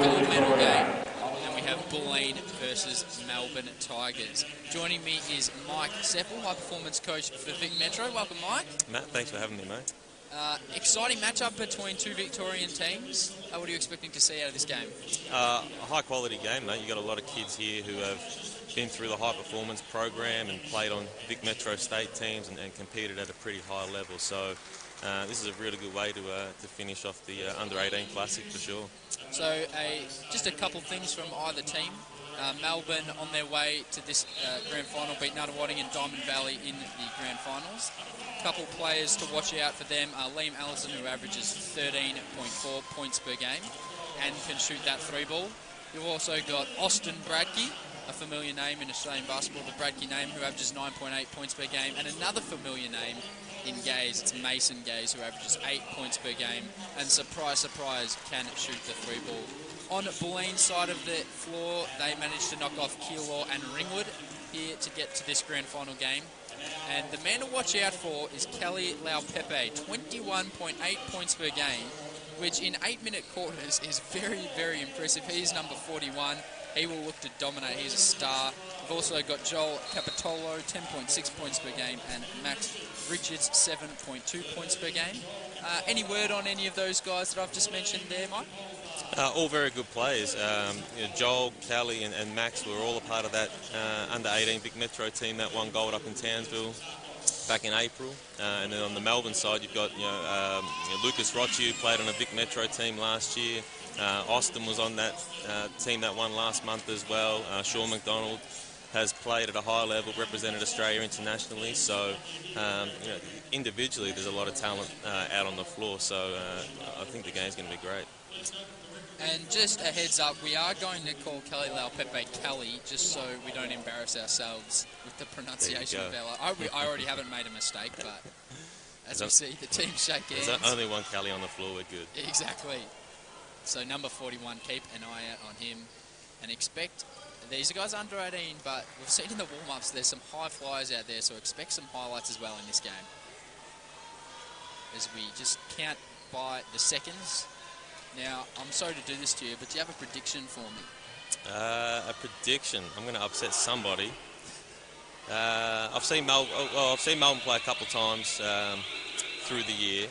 gold medal game. And we have Bulleen versus Melbourne Tigers. Joining me is Mike Seppel, high performance coach for Vic Metro. Welcome, Mike. Matt, thanks for having me, mate. Exciting matchup between two Victorian teams. What are you expecting to see out of this game? A high-quality game, mate. You've got a lot of kids here who have been through the high-performance program and played on Vic Metro state teams and competed at a pretty high level. So this is a really good way to finish off the Under-18 Classic for sure. So just a couple things from either team. Melbourne on their way to this grand final, beat Nuttawading and Diamond Valley in the grand finals. A couple players to watch out for them are Liam Allison, who averages 13.4 points per game and can shoot that three ball. You've also got Austin Bradke, a familiar name in Australian basketball, the Bradke name, who averages 9.8 points per game, and another familiar name in Gaze, it's Mason Gaze, who averages 8 points per game, and surprise, surprise, can shoot the three ball. On Bulleen's side of the floor, they managed to knock off Keilor and Ringwood here to get to this grand final game. And the man to watch out for is Kelly Laupepe, 21.8 points per game, which in 8-minute quarters is very, very impressive. He's number 41. He will look to dominate. He's a star. We've also got Joel Capitolo, 10.6 points per game, and Max Richards, 7.2 points per game. Any word on any of those guys that I've just mentioned there, Mike? All very good players. Joel, Callie and Max were all a part of that Under-18 Vic Metro team that won gold up in Townsville back in April. And then on the Melbourne side, you've got Lucas Rochi, who played on a Vic Metro team last year. Austin was on that team that won last month as well. Sean McDonald has played at a high level, represented Australia internationally. So, individually, there's a lot of talent out on the floor. So, I think the game's going to be great. And just a heads up, we are going to call Kelly Laupepe Kelly, just so we don't embarrass ourselves with the pronunciation of Ella. I already haven't made a mistake, but as we see the team shake hands. There's only one Kelly on the floor, we're good. Exactly. So number 41, keep an eye out on him and expect, these guys are under 18, but we've seen in the warm-ups there's some high flyers out there, so expect some highlights as well in this game. As we just count by the seconds. Now, I'm sorry to do this to you, but do you have a prediction for me? A prediction? I'm going to upset somebody. I've seen Melbourne play a couple of times through the year.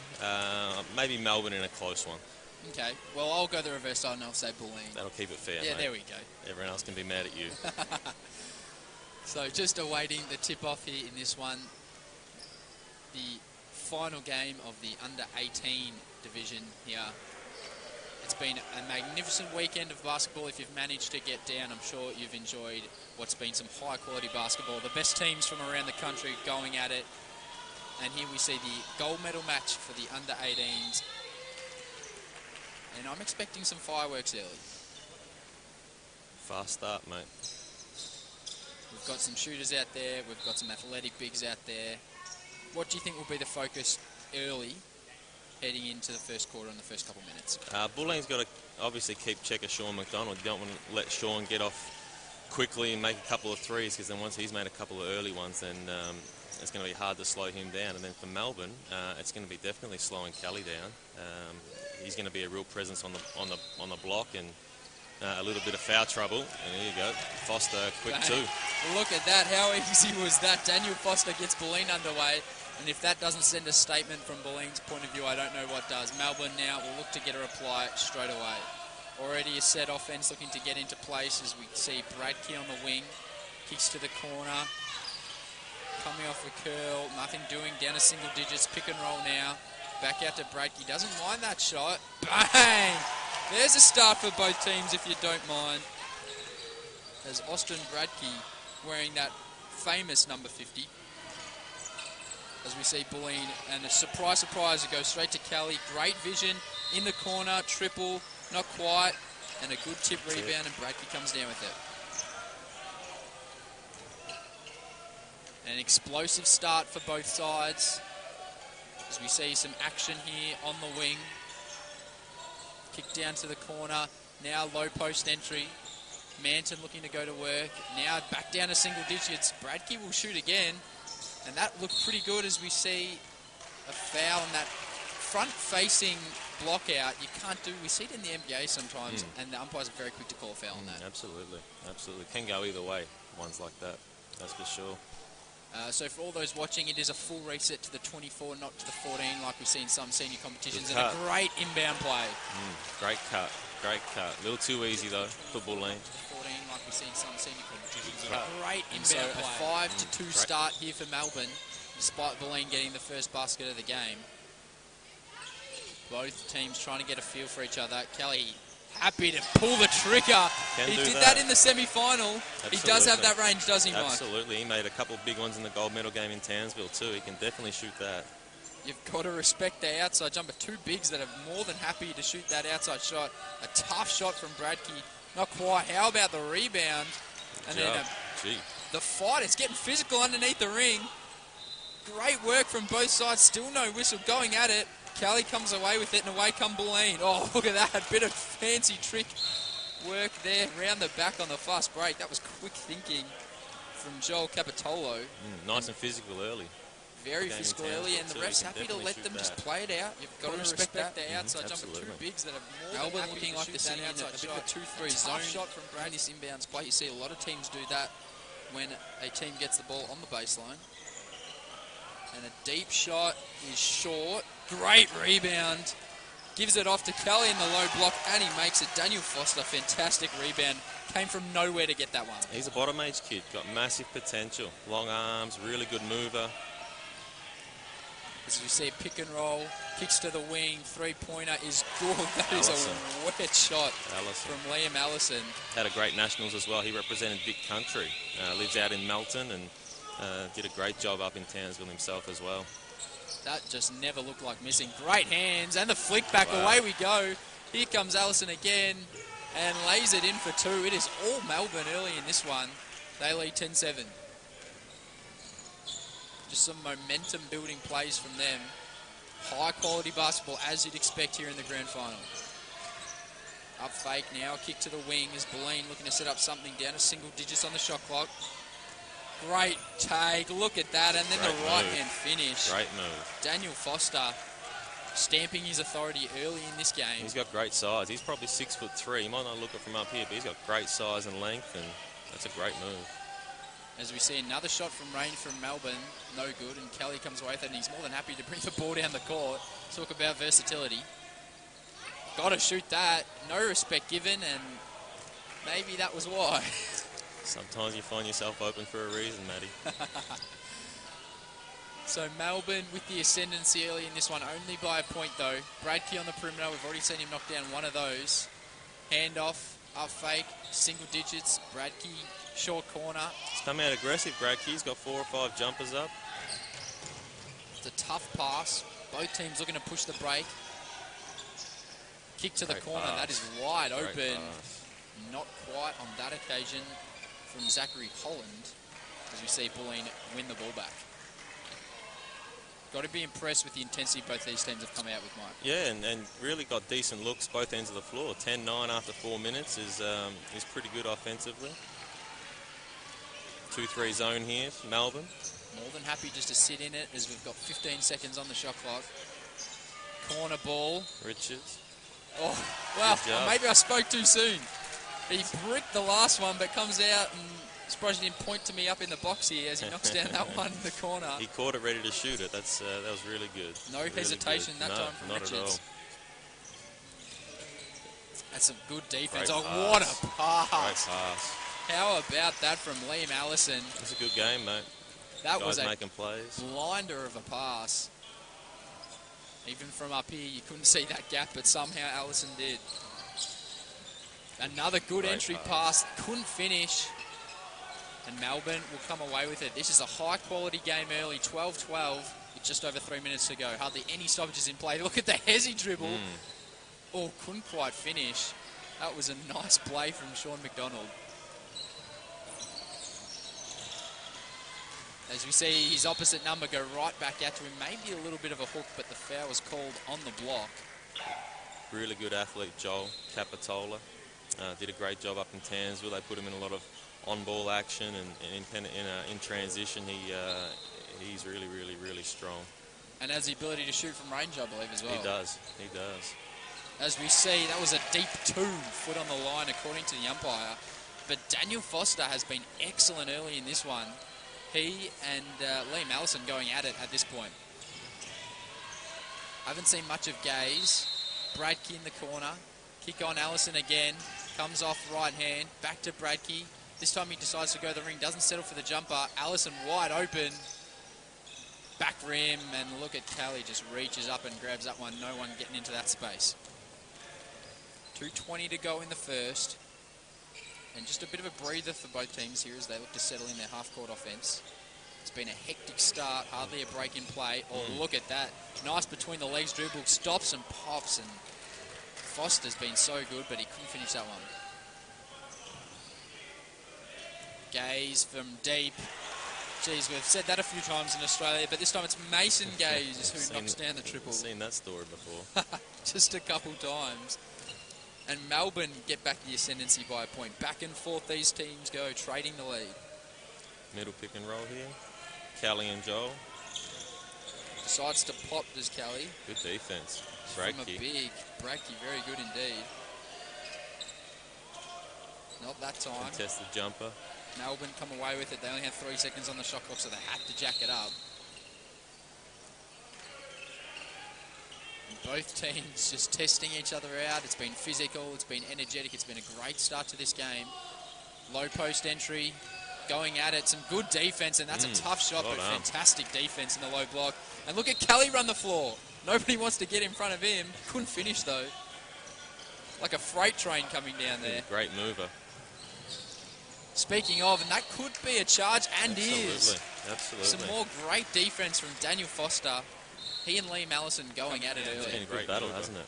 Maybe Melbourne in a close one. Okay. Well, I'll go the reverse side and I'll say Bulleen. That'll keep it fair, Yeah, mate. there we go. Everyone else can be mad at you. So just awaiting the tip-off here in this one. The final game of the Under-18 division here. It's been a magnificent weekend of basketball. If you've managed to get down, I'm sure you've enjoyed what's been some high-quality basketball. The best teams from around the country going at it. And here we see the gold medal match for the Under-18s. And I'm expecting some fireworks early. Fast start, mate. We've got some shooters out there. We've got some athletic bigs out there. What do you think will be the focus early heading into the first quarter and the first couple minutes? Bulleen's got to obviously keep check of Sean McDonald. You don't want to let Sean get off quickly and make a couple of threes, because then once he's made a couple of early ones, then it's going to be hard to slow him down. And then for Melbourne, it's going to be definitely slowing Kelly down. He's going to be a real presence on the block and a little bit of foul trouble. And there you go, Foster quick too. Look at that! How easy was that? Daniel Foster gets Bulleen underway. And if that doesn't send a statement from Bulleen's point of view, I don't know what does. Melbourne now will look to get a reply straight away. Already a set offense looking to get into place as we see Bradke on the wing. Kicks to the corner. Coming off a curl. Nothing doing. Down to single digits. Pick and roll now. Back out to Bradke. Doesn't mind that shot. Bang! There's a start for both teams if you don't mind. As Austin Bradke wearing that famous number 50. As we see Bulleen, and a surprise, surprise, it goes straight to Kelly. Great vision in the corner, triple, not quite, and a good tip rebound, and Bradke comes down with it. An explosive start for both sides. As we see some action here on the wing. Kick down to the corner, now low post entry. Manton looking to go to work, now back down to single digits. Bradke will shoot again. And that looked pretty good as we see a foul on that front-facing block out, you can't do. We see it in the NBA sometimes, and the umpires are very quick to call a foul on that. Absolutely, absolutely. Can go either way, ones like that, that's for sure. So for all those watching, it is a full reset to the 24, not to the 14, like we see in some senior competitions. And a great inbound play. Great cut, great cut. A little too easy, though, for Bulleen. 14, like we see in some senior competitions. A great inbound play. A 5-2 start here for Melbourne, despite Bulleen getting the first basket of the game. Both teams trying to get a feel for each other. Kelly happy to pull the trigger. He did that in the semi-final. He does have that range, doesn't he, Mike? Absolutely. He made a couple of big ones in the gold medal game in Townsville too. He can definitely shoot that. You've got to respect the outside jumper. Two bigs that are more than happy to shoot that outside shot. A tough shot from Bradkey. Not quite. How about the rebound? And then the fight. It's getting physical underneath the ring. Great work from both sides. Still no whistle. Going at it. Kelly comes away with it, and away come Bulleen. Oh, look at that. Bit of fancy trick work there. Round the back on the fast break. That was quick thinking from Joel Capitolo. Nice and physical early. Very physical early, and the ref's happy to let them just play it out. You've got to respect that. The outside jumper, two bigs that are more than looking like they're sitting in a bit of a 2-3 zone shot from Brad. This inbounds play. You see a lot of teams do that when a team gets the ball on the baseline. And a deep shot is short. Great rebound. Gives it off to Kelly in the low block, and he makes it. Daniel Foster, fantastic rebound. Came from nowhere to get that one. He's a bottom age kid. Got massive potential. Long arms, really good mover. As we see a pick and roll, kicks to the wing, three-pointer is good. That Allison. is a wet shot from Liam Allison. Had a great nationals as well. He represented Vic Country. Lives out in Melton and did a great job up in Townsville himself as well. That just never looked like missing. Great hands and the flick back. Away we go. Here comes Allison again and lays it in for two. It is all Melbourne early in this one. They lead 10-7. Just some momentum building plays from them. High quality basketball as you'd expect here in the grand final. Up fake now, kick to the wing as Bulleen looking to set up something down to single digits on the shot clock. Great take, look at that, and then the right-hand finish. Great move. Daniel Foster stamping his authority early in this game. He's got great size. He's probably 6'3". He might not look it from up here, but he's got great size and length, and that's a great move. As we see another shot from range from Melbourne, no good, and Kelly comes away with it, and he's more than happy to bring the ball down the court. Talk about versatility. Got to shoot that. No respect given, and maybe that was why. Sometimes you find yourself open for a reason, Matty. So Melbourne with the ascendancy early in this one, only by a point though. Bradkey on the perimeter, we've already seen him knock down one of those. Handoff, up fake, single digits, Bradkey, short corner. He's come out aggressive, Bradkey. He's got 4 or 5 jumpers up. It's a tough pass. Both teams looking to push the break. Kick to the corner, that is wide open. Not quite on that occasion from Zachary Holland, as we see Bulleen win the ball back. Got to be impressed with the intensity both these teams have come out with, Mike. Yeah, and really got decent looks both ends of the floor. 10-9 after 4 minutes is pretty good offensively. 2-3 zone here for Melbourne. More than happy just to sit in it as we've got 15 seconds on the shot clock. Corner ball. Richards. Oh, well, maybe I spoke too soon. He bricked the last one, but comes out and surprised he didn't point to me up in the box here as he knocks down that one in the corner. He caught it ready to shoot it. That was really good. No hesitation that time from Richards. Not at all. That's some good defense. What a pass. Great pass. How about that from Liam Allison? That's a good game, mate. That was a making plays. blinder of a pass. Even from up here, you couldn't see that gap, but somehow Allison did. Another good entry pass. Couldn't finish. And Melbourne will come away with it. This is a high-quality game early, 12-12, with just over 3 minutes to go. Hardly any stoppages in play. Look at the hezzy dribble. Oh, couldn't quite finish. That was a nice play from Sean McDonald. As we see his opposite number go right back out to him. Maybe a little bit of a hook, but the foul was called on the block. Really good athlete, Joel Capitola. Did a great job up in Townsville. They put him in a lot of on-ball action and in transition. He's really, really, really strong. And has the ability to shoot from range, I believe, as well. He does. He does. As we see, that was a deep 2 foot on the line, according to the umpire. But Daniel Foster has been excellent early in this one. He and Liam Allison going at it at this point. Haven't seen much of Gaze. Bradke in the corner. Kick on Allison again. Comes off right hand. Back to Bradke. This time he decides to go to the ring. Doesn't settle for the jumper. Allison wide open. Back rim. And look at Kelly just reaches up and grabs that one. No one getting into that space. 2:20 to go in the first. And just a bit of a breather for both teams here as they look to settle in their half-court offense. It's been a hectic start, hardly a break in play. Oh, look at that. Nice between the legs dribble, stops and pops. And Foster's been so good, but he couldn't finish that one. Gaze from deep. Geez, we've said that a few times in Australia, but this time it's Mason Gaze who knocks down the triple. I've seen that story before. Just a couple times. And Melbourne get back the ascendancy by a point. Back and forth these teams go, trading the lead. Middle pick and roll here. Kelly and Joel. Decides to pop, does Kelly. Good defense. From a Bradke. big Bradke, very good indeed. Not that time. Contested jumper. Melbourne come away with it. They only had 3 seconds on the shot clock, so they had to jack it up. And both teams just testing each other out. It's been physical. It's been energetic. It's been a great start to this game. Low post entry. Going at it. Some good defense, and that's a tough shot, but fantastic defense in the low block. And look at Kelly run the floor. Nobody wants to get in front of him. Couldn't finish, though. Like a freight train coming down there. Great mover. Speaking of, and that could be a charge, and is. Absolutely. Some more great defense from Daniel Foster. He and Liam Allison going at it early. It's been a good battle, hasn't it?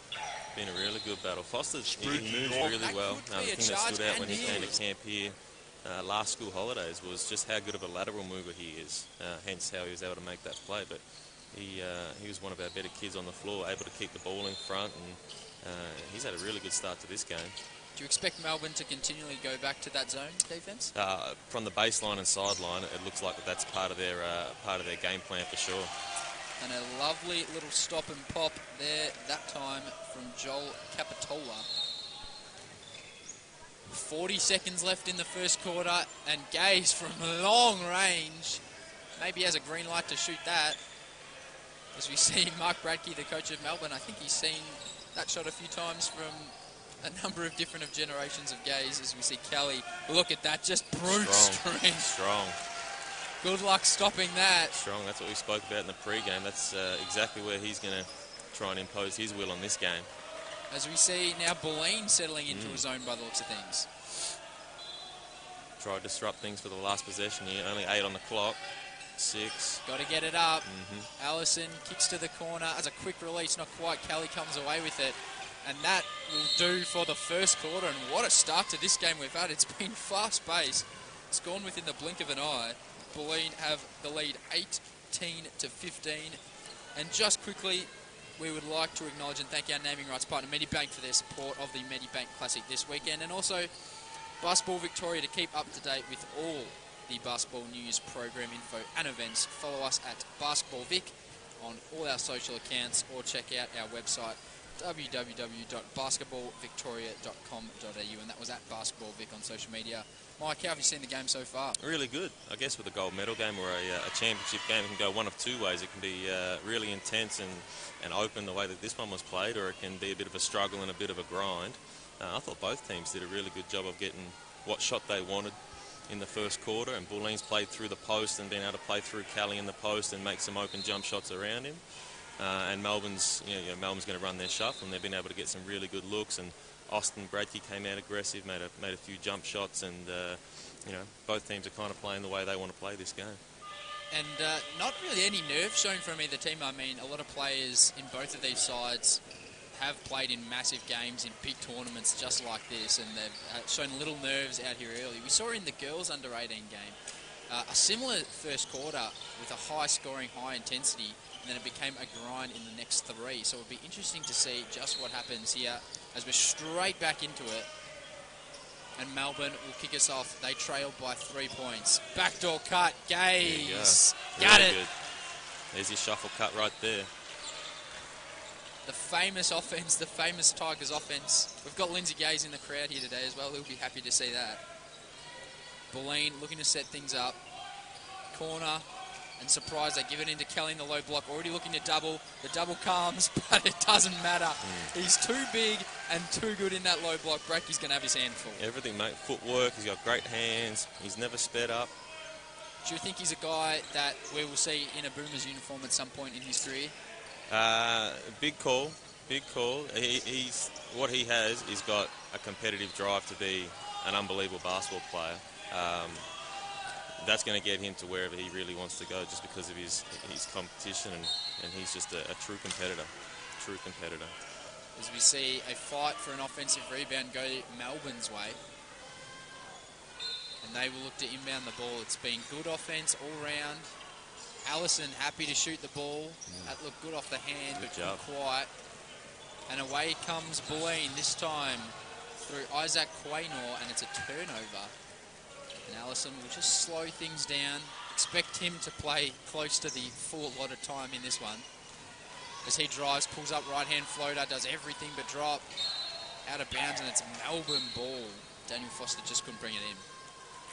Been a really good battle. Foster's he moves really well. The thing that stood out when he came to camp here last school holidays was just how good of a lateral mover he is. Hence how he was able to make that play. But he was one of our better kids on the floor, able to keep the ball in front, and he's had a really good start to this game. Do you expect Melbourne to continually go back to that zone defense? From the baseline and sideline, it looks like that's part of their game plan for sure. And a lovely little stop and pop there that time from Joel Capitola. 40 seconds left in the first quarter, and Gaze from long range maybe has a green light to shoot that. As we see Mark Bradke, the coach of Melbourne, I think he's seen that shot a few times from a number of different generations of Gaze. As we see Kelly, look at that, just brute strength. Strong. Good luck stopping that. Strong, that's what we spoke about in the pre-game. That's exactly where he's going to try and impose his will on this game. As we see now Bulleen settling into his zone by the looks of things. Try to disrupt things for the last possession here. Only 8 on the clock. 6. Got to get it up. Allison kicks to the corner as a quick release. Not quite. Kelly comes away with it. And that will do for the first quarter. And what a start to this game we've had. It's been fast-paced. It's gone within the blink of an eye. Bulleen have the lead 18-15. And just quickly, we would like to acknowledge and thank our naming rights partner, Medibank, for their support of the Medibank Classic this weekend. And also Basketball Victoria to keep up to date with all the basketball news, program info and events. Follow us at Basketball Vic on all our social accounts, or check out our website www.basketballvictoria.com.au, and that was at Basketball Vic on social media. Mike, how have you seen the game so far? Really good. I guess with a gold medal game or a championship game, it can go one of two ways. It can be really intense and open the way that this one was played, or it can be a bit of a struggle and a bit of a grind. I thought both teams did a really good job of getting what shot they wanted in the first quarter, and Bulleen's played through the post and been able to play through Kelly in the post and make some open jump shots around him. And Melbourne's going to run their shuffle, and they've been able to get some really good looks. And Austin Bradke came out aggressive, made a few jump shots, and both teams are kind of playing the way they want to play this game. And not really any nerve shown from either team. I mean, a lot of players in both of these sides have played in massive games in big tournaments just like this, and they've shown little nerves out here early. We saw in the girls under 18 game a similar first quarter with a high scoring, high intensity, and then it became a grind in the next 3. So it'll be interesting to see just what happens here as we're straight back into it. And Melbourne will kick us off. They trail by 3 points. Backdoor cut, Gaze. Got it. Good. There's your shuffle cut right there. The famous offense, the famous Tigers offense. We've got Lindsay Gaze in the crowd here today as well. He'll be happy to see that. Bulleen looking to set things up. Corner, and surprise, they give it into Kelly in the low block. Already looking to double. The double comes, but it doesn't matter. He's too big and too good in that low block. Breaky's going to have his hand full. Everything, mate. Footwork, he's got great hands. He's never sped up. Do you think he's a guy that we will see in a Boomers uniform at some point in his career? Big call. He's what he has. He's got a competitive drive to be an unbelievable basketball player. That's going to get him to wherever he really wants to go, just because of his competition, and he's just a true competitor. As we see a fight for an offensive rebound go Melbourne's way, and they will look to inbound the ball. It's been good offense all round. Allison happy to shoot the ball. That looked good off the hand, but good quiet. And away comes Bulleen, this time through Isaac Quaynor, and it's a turnover. And Allison will just slow things down. Expect him to play close to the full allotted time in this one. As he drives, pulls up right-hand floater, does everything but drop. Out of bounds, and it's a Melbourne ball. Daniel Foster just couldn't bring it in.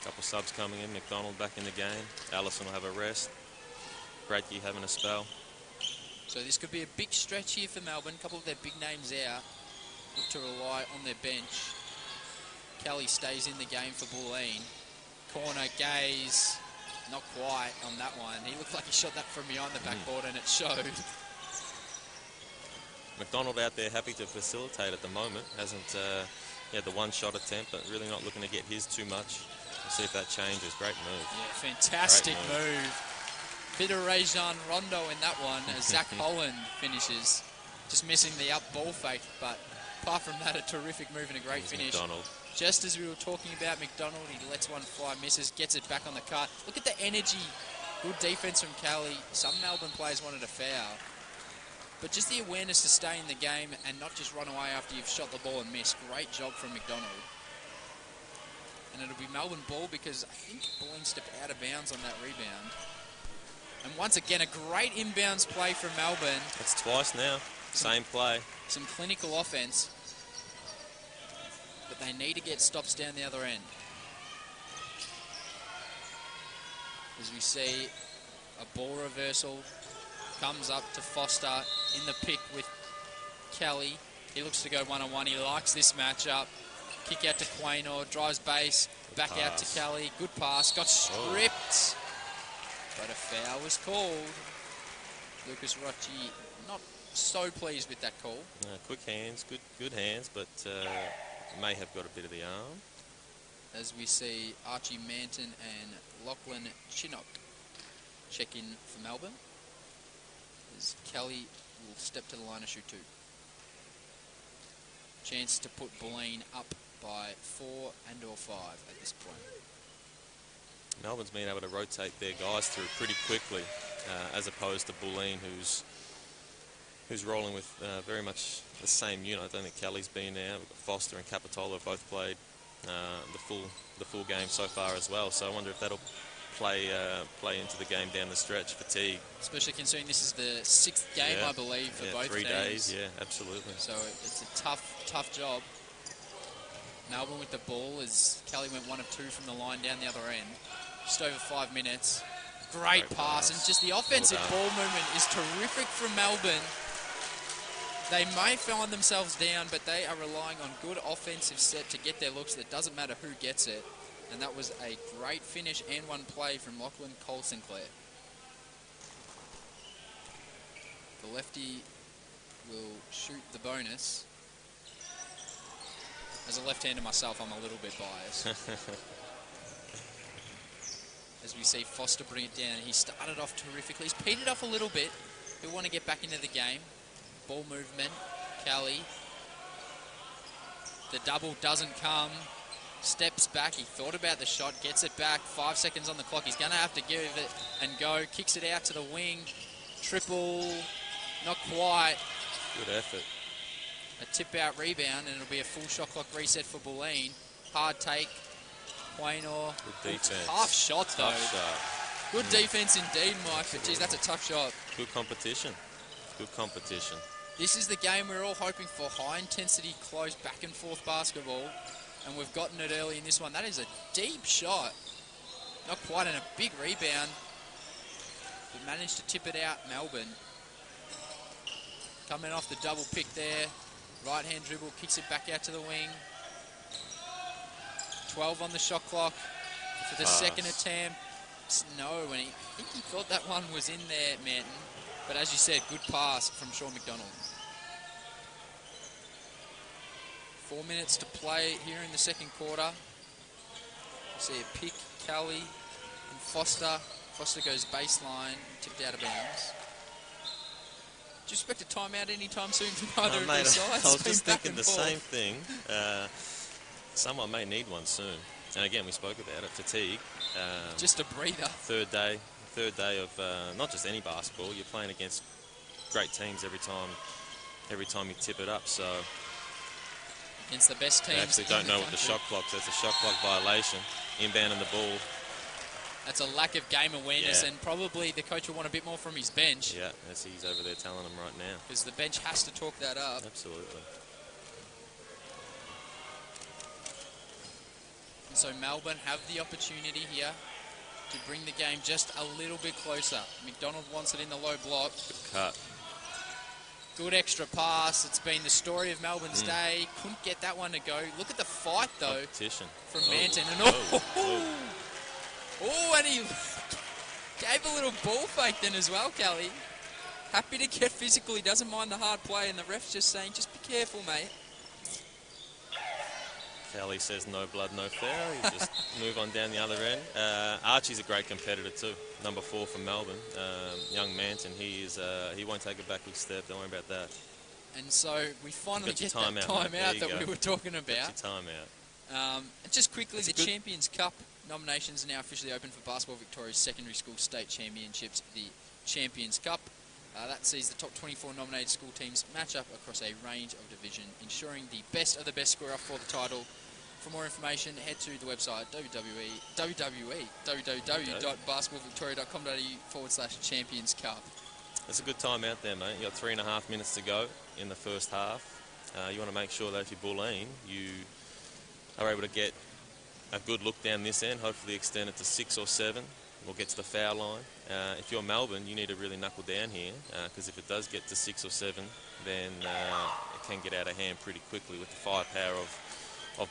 Couple subs coming in. McDonald back in the game. Allison will have a rest. Breaky having a spell. So this could be a big stretch here for Melbourne. A couple of their big names out. Look to rely on their bench. Kelly stays in the game for Bulleen. Corner, Gaze. Not quite on that one. He looked like he shot that from behind the backboard, and it showed. McDonald out there happy to facilitate at the moment. Hasn't he had the one shot attempt, but really not looking to get his too much. We'll see if that changes. Great move. Yeah, fantastic move. Bit of Rajon Rondo in that one as Zach Holland finishes. Just missing the up ball fake, but apart from that, a terrific move and a great finish. McDonald. Just as we were talking about McDonald, he lets one fly, misses, gets it back on the cut. Look at the energy. Good defense from Kelly. Some Melbourne players wanted a foul. But just the awareness to stay in the game and not just run away after you've shot the ball and missed. Great job from McDonald. And it'll be Melbourne ball because I think Bulleen stepped out of bounds on that rebound. And once again, a great inbounds play from Melbourne. That's twice now. Same play. Some clinical offense. But they need to get stops down the other end. As we see a ball reversal. Comes up to Foster in the pick with Kelly. He looks to go one-on-one. He likes this matchup. Kick out to Quaynor. Drives base. Back out to Kelly. Good pass. Got stripped. But a foul was called. Lucas Rocci not so pleased with that call. Quick hands, good hands, but may have got a bit of the arm. As we see Archie Manton and Lachlan Chinook check in for Melbourne. As Kelly will step to the line of shoot two. Chance to put Bulleen up by 4 and/or 5 at this point. Melbourne's been able to rotate their guys through pretty quickly, as opposed to Bulleen, who's rolling with very much the same unit. I don't think Kelly's been there. We've got Foster and Capitola have both played the full game so far as well. So I wonder if that'll play into the game down the stretch. Fatigue, especially considering this is the 6th game, I believe, for both 3 teams. days. Yeah, absolutely. So it's a tough job. Melbourne with the ball as Kelly went 1 of 2 from the line down the other end. Just over 5 minutes. Great pass, and just the offensive ball movement is terrific from Melbourne. They may find themselves down, but they are relying on good offensive set to get their looks. It doesn't matter who gets it. And that was a great finish and one play from Lachlan Cole Sinclair. The lefty will shoot the bonus. As a left-hander myself, I'm a little bit biased. As we see Foster bring it down. He started off terrifically. He's petered off a little bit. He'll want to get back into the game. Ball movement. Kelly. The double doesn't come. Steps back. He thought about the shot. Gets it back. 5 seconds on the clock. He's going to have to give it and go. Kicks it out to the wing. Triple. Not quite. Good effort. A tip-out rebound, and it'll be a full shot clock reset for Bulleen. Hard take. Quaynor. Good defense. Tough shot, though. Tough shot. Good defense indeed, Mike, but geez, that's a tough shot. Good competition. Good competition. This is the game we're all hoping for. High intensity, close, back and forth basketball. And we've gotten it early in this one. That is a deep shot. Not quite, and a big rebound. But managed to tip it out, Melbourne. Coming off the double pick there. Right hand dribble, kicks it back out to the wing. 12 on the shot clock for the second attempt. No, and I think he thought that one was in there, Manton. But as you said, good pass from Sean McDonald. 4 minutes to play here in the second quarter. See a pick, Kelly and Foster. Foster goes baseline, tipped out of bounds. Do you expect a timeout anytime soon from either of these sides? I was just thinking the same thing. Someone may need one soon. And again, we spoke about it, fatigue. Just a breather. Third day of not just any basketball. You're playing against great teams every time you tip it up. So against the best teams. They actually don't know what the shot clock says. It's a shot clock violation. Inbounding the ball. That's a lack of game awareness, and probably the coach will want a bit more from his bench. Yeah, as he's over there telling them right now. Because the bench has to talk that up. Absolutely. And so Melbourne have the opportunity here to bring the game just a little bit closer. McDonald wants it in the low block. Good cut. Good extra pass. It's been the story of Melbourne's day. Couldn't get that one to go. Look at the fight, though, from Manton. And and he gave a little ball fake then as well, Kelly. Happy to get physical. He doesn't mind the hard play, and the ref's just saying, just be careful, mate. Kelly says no blood, no foul. You just move on down the other end. Archie's a great competitor too. Number 4 from Melbourne. Young Manton, he won't take a backward step. Don't worry about that. And so we finally get that timeout that we were talking about. Get your timeout. Just quickly, the Champions Cup nominations are now officially open for Basketball Victoria's secondary school state championships, the Champions Cup. That sees the top 24 nominated school teams match up across a range of division, ensuring the best of the best scorer for the title. For more information, head to the website www.basketballvictoria.com.au/Champions Cup. It's a good time out there, mate. You've got 3.5 minutes to go in the first half. You want to make sure that if you're Bulleen, you are able to get a good look down this end, hopefully extend it to 6 or 7. We'll get to the foul line. If you're Melbourne, you need to really knuckle down here, because if it does get to 6 or 7, then it can get out of hand pretty quickly with the firepower of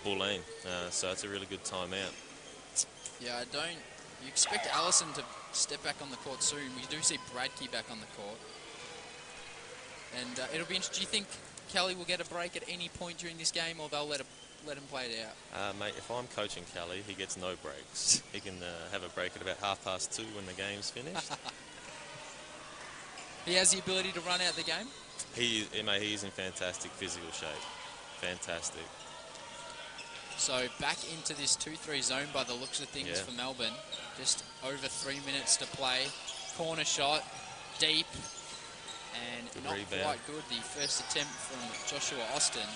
Bulleen. So it's a really good timeout. Yeah, you expect Allison to step back on the court soon. We do see Bradkey back on the court. And it'll be interesting. Do you think Kelly will get a break at any point during this game, or they'll let him play it out? Mate, if I'm coaching Kelly, he gets no breaks. He can have a break at about 2:30 when the game's finished. He has the ability to run out the game? He's in fantastic physical shape. Fantastic. So back into this 2-3 zone by the looks of things for Melbourne. Just over 3 minutes to play. Corner shot, deep, and not quite good. The first attempt from Joshua Austin.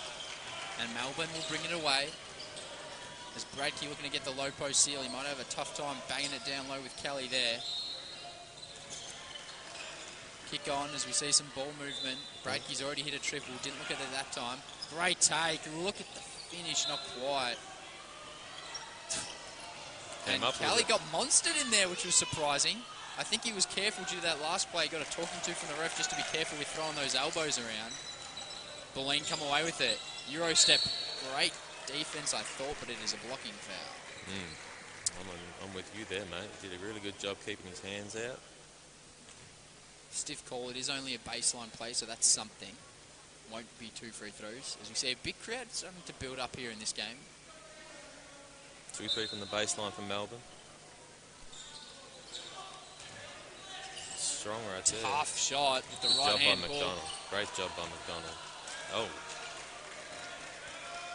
And Melbourne will bring it away. As Bradkey looking to get the low post seal. He might have a tough time banging it down low with Kelly there. Kick on as we see some ball movement. Bradkey's already hit a triple. Didn't look at it that time. Great take. Look at the finish. Not quite. And Kelly got monstered in there, which was surprising. I think he was careful due to that last play. He got a talking to from the ref just to be careful with throwing those elbows around. Bulleen come away with it. Euro step. Great defense, I thought, but it is a blocking foul. I'm with you there, mate. He did a really good job keeping his hands out. Stiff call. It is only a baseline play, so that's something. Won't be 2 free throws. As we see, a big crowd starting to build up here in this game. 2-3 from the baseline from Melbourne. Strong right there. Tough shot with the right hand ball. McDonald. Great job by McDonald. Oh.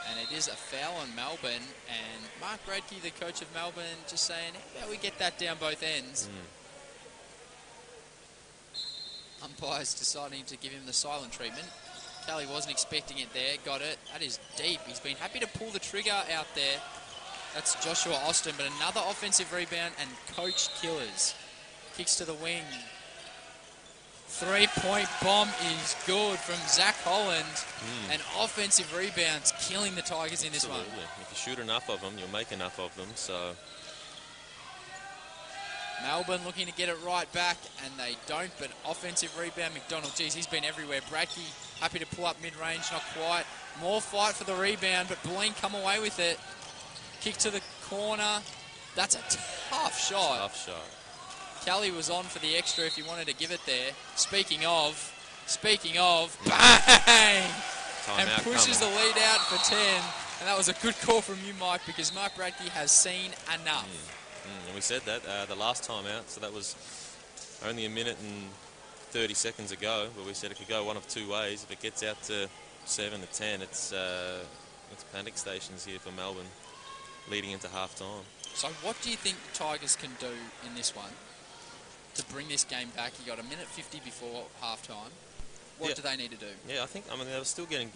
And it is a foul on Melbourne. And Mark Bradkey, the coach of Melbourne, just saying, how about we get that down both ends? Umpire's deciding to give him the silent treatment. Kelly wasn't expecting it there. Got it. That is deep. He's been happy to pull the trigger out there. That's Joshua Austin, but another offensive rebound and coach killers. Kicks to the wing. 3-point bomb is good from Zach Holland. And offensive rebounds killing the Tigers in this one. If you shoot enough of them, you'll make enough of them. So Melbourne looking to get it right back, and they don't, but offensive rebound. McDonald, geez, he's been everywhere. Bradke happy to pull up mid-range, not quite. More fight for the rebound, but Bulleen come away with it. Kick to the corner. That's a tough shot. Tough shot. Kelly was on for the extra if he wanted to give it there. Speaking of, bang! And pushes the lead out for 10. And that was a good call from you, Mike, because Mark Bradke has seen enough. And we said that the last time out, so that was only a minute and 30 seconds ago, but we said it could go one of two ways. If it gets out to 7 to 10, it's panic stations here for Melbourne leading into half-time. So what do you think the Tigers can do in this one to bring this game back? You got a minute 50 before half-time. What do they need to do? Yeah, I mean, they were still getting